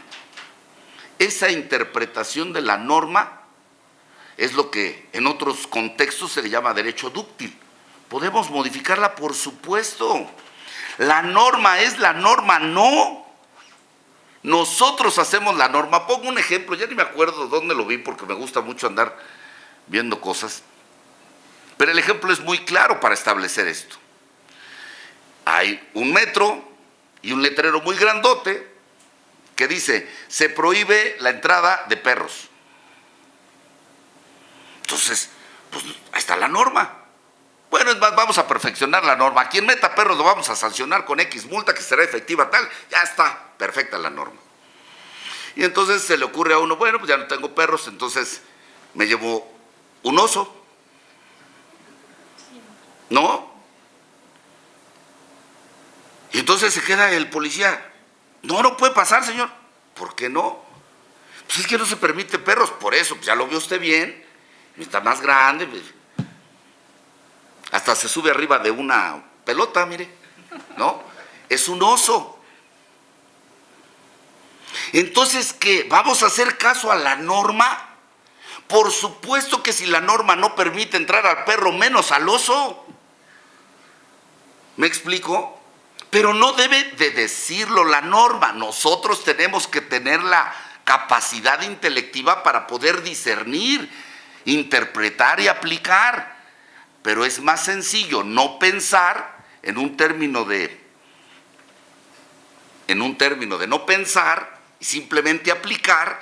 Speaker 10: Esa interpretación de la norma es lo que en otros contextos se le llama derecho dúctil. ¿Podemos modificarla? Por supuesto. La norma es la norma, no. Nosotros hacemos la norma. Pongo un ejemplo, ya ni me acuerdo dónde lo vi porque me gusta mucho andar viendo cosas. Pero el ejemplo es muy claro para establecer esto. Hay un metro y un letrero muy grandote que dice, se prohíbe la entrada de perros. Entonces, pues ahí está la norma. Bueno, es más, vamos a perfeccionar la norma. A quien meta perros lo vamos a sancionar con X multa que será efectiva tal. Ya está, perfecta la norma. Y entonces se le ocurre a uno, bueno, pues ya no tengo perros, entonces me llevo un oso. ¿No? Y entonces se queda el policía. No puede pasar, señor. ¿Por qué no? Pues es que no se permite perros. Por eso, pues ya lo vio usted bien. Está más grande. Pues. Hasta se sube arriba de una pelota, mire. ¿No? Es un oso. Entonces, ¿qué? ¿Vamos a hacer caso a la norma? Por supuesto que si la norma no permite entrar al perro, menos al oso. ¿Me explico? Pero no debe de decirlo la norma. Nosotros tenemos que tener la capacidad intelectiva para poder discernir, interpretar y aplicar. Pero es más sencillo no pensar en un término de no pensar y simplemente aplicar,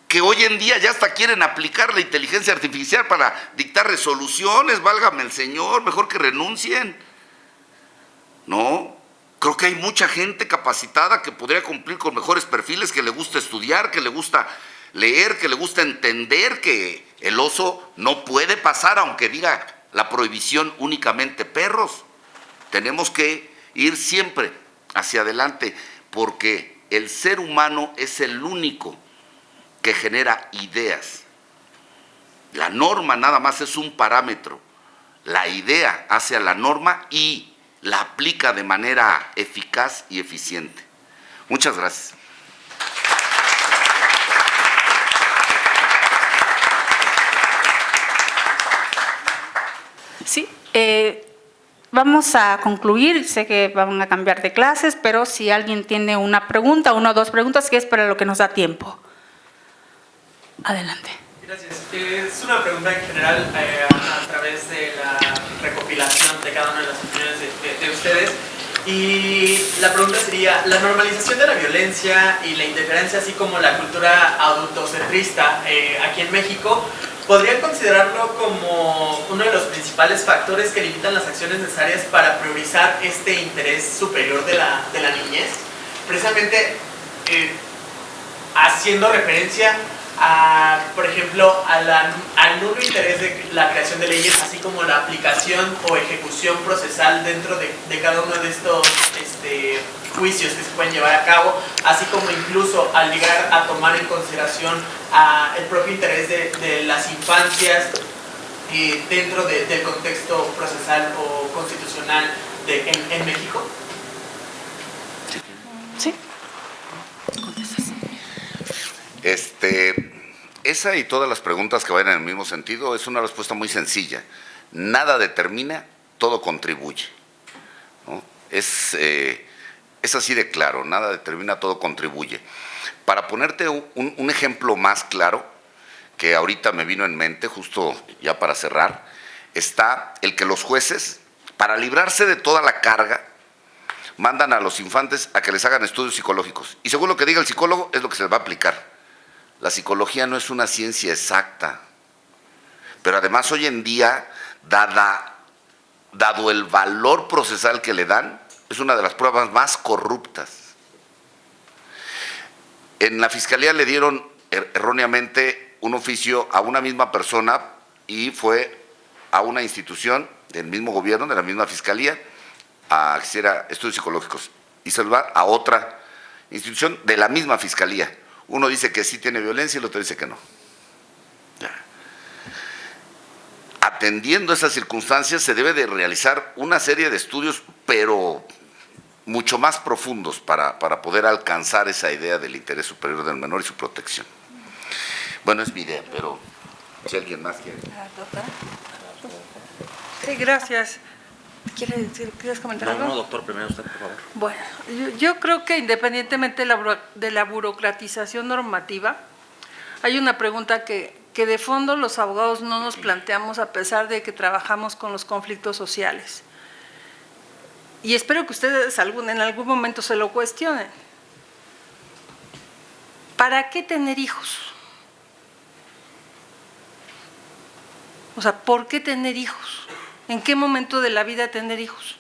Speaker 10: que hoy en día ya hasta quieren aplicar la inteligencia artificial para dictar resoluciones, válgame el señor, mejor que renuncien. No, creo que hay mucha gente capacitada que podría cumplir con mejores perfiles, que le gusta estudiar, que le gusta leer, que le gusta entender que el oso no puede pasar, aunque diga la prohibición únicamente perros. Tenemos que ir siempre hacia adelante, porque el ser humano es el único que genera ideas. La norma nada más es un parámetro. La idea hace a la norma y la aplica de manera eficaz y eficiente. Muchas gracias.
Speaker 11: Sí, vamos a concluir. Sé que van a cambiar de clases, pero si alguien tiene una pregunta, una o dos preguntas, que es para lo que nos da tiempo. Adelante.
Speaker 3: Gracias. Es una pregunta en general a través de la recopilación de cada una de las opiniones de ustedes. Y la pregunta sería, la normalización de la violencia y la indiferencia, así como la cultura adultocentrista aquí en México, ¿podrían considerarlo como uno de los principales factores que limitan las acciones necesarias para priorizar este interés superior de la niñez? Precisamente haciendo referencia por ejemplo, al nulo interés de la creación de leyes, así como la aplicación o ejecución procesal dentro de cada uno de estos juicios que se pueden llevar a cabo, así como incluso al llegar a tomar en consideración el propio interés de las infancias dentro del contexto procesal o constitucional en México.
Speaker 11: Sí.
Speaker 10: Esa y todas las preguntas que vayan en el mismo sentido es una respuesta muy sencilla. Nada determina, todo contribuye, ¿no? Es así de claro, nada determina, todo contribuye. Para ponerte un ejemplo más claro, que ahorita me vino en mente, justo ya para cerrar, está el que los jueces, para librarse de toda la carga, mandan a los infantes a que les hagan estudios psicológicos. Y según lo que diga el psicólogo, es lo que se les va a aplicar. La psicología no es una ciencia exacta, pero además hoy en día, dado el valor procesal que le dan, es una de las pruebas más corruptas. En la fiscalía le dieron erróneamente un oficio a una misma persona y fue a una institución del mismo gobierno, de la misma fiscalía, a que hiciera estudios psicológicos, y se lo va a otra institución de la misma fiscalía. Uno dice que sí tiene violencia y el otro dice que no. Ya. Atendiendo esas circunstancias se debe de realizar una serie de estudios, pero mucho más profundos para poder alcanzar esa idea del interés superior del menor y su protección. Bueno, es mi idea, pero si alguien más quiere.
Speaker 2: Sí, gracias. ¿Quieres comentar algo?
Speaker 12: No, doctor, primero usted, por favor.
Speaker 2: Bueno, yo creo que independientemente de la burocratización normativa, hay una pregunta que que de fondo los abogados no nos planteamos a pesar de que trabajamos con los conflictos sociales. Y espero que ustedes en algún momento se lo cuestionen. ¿Para qué tener hijos? O sea, ¿por qué tener hijos? ¿En qué momento de la vida tener hijos?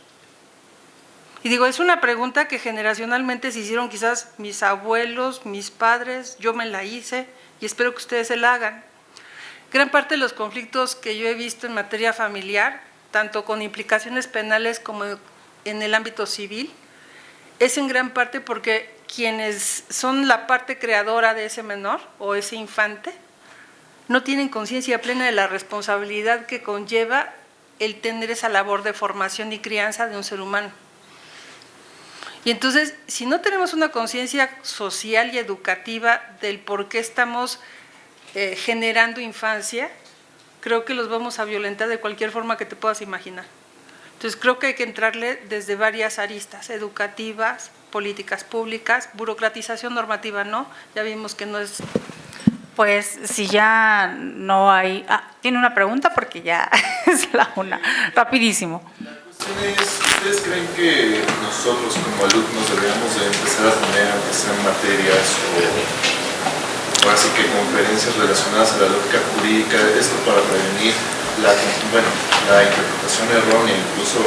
Speaker 2: Y digo, es una pregunta que generacionalmente se hicieron quizás mis abuelos, mis padres, yo me la hice y espero que ustedes se la hagan. Gran parte de los conflictos que yo he visto en materia familiar, tanto con implicaciones penales como en el ámbito civil, es en gran parte porque quienes son la parte creadora de ese menor o ese infante no tienen conciencia plena de la responsabilidad que conlleva el tener esa labor de formación y crianza de un ser humano. Y entonces, si no tenemos una conciencia social y educativa del por qué estamos generando infancia, creo que los vamos a violentar de cualquier forma que te puedas imaginar. Entonces, creo que hay que entrarle desde varias aristas, educativas, políticas públicas, burocratización normativa no, ya vimos que no es…
Speaker 11: Pues si ya no hay… tiene una pregunta porque ya es la una, rapidísimo.
Speaker 9: ¿Ustedes creen que nosotros como alumnos deberíamos de empezar a tener, aunque sean materias o así que conferencias relacionadas a la lógica jurídica, esto para prevenir la interpretación errónea, incluso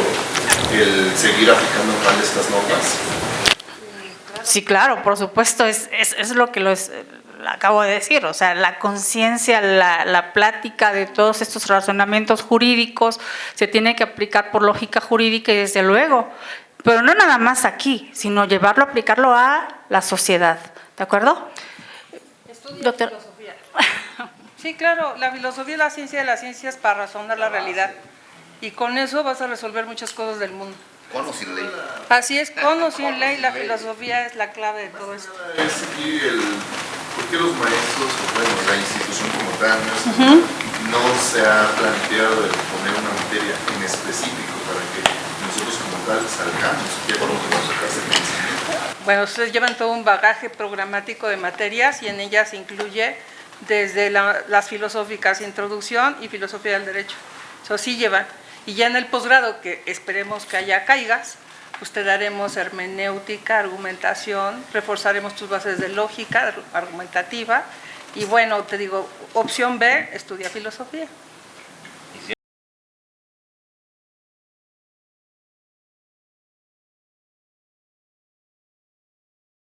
Speaker 9: el seguir aplicando mal estas normas?
Speaker 11: Sí, claro, por supuesto, es lo que acabo de decir, o sea, la conciencia, la plática de todos estos razonamientos jurídicos se tiene que aplicar por lógica jurídica y desde luego, pero no nada más aquí, sino llevarlo, aplicarlo a la sociedad, ¿de acuerdo?
Speaker 2: Doctor. Filosofía. Sí, claro, la filosofía es la ciencia de las ciencias para razonar la realidad y con eso vas a resolver muchas cosas del mundo.
Speaker 10: Con o sin ley.
Speaker 2: Así es, con o sin ley, la filosofía es la clave de todo eso.
Speaker 9: Es aquí ¿por qué los maestros, la institución como tal, no se ha planteado de poner una materia en específico para que nosotros como tal salgamos? ¿Qué podemos sacarse el conocimiento?
Speaker 2: Bueno, ustedes llevan todo un bagaje programático de materias y en ellas se incluye desde las filosóficas, introducción y filosofía del derecho. Eso sí llevan. Y ya en el posgrado, que esperemos que haya caigas, pues te daremos hermenéutica, argumentación, reforzaremos tus bases de lógica argumentativa y bueno, te digo, opción B, estudia filosofía.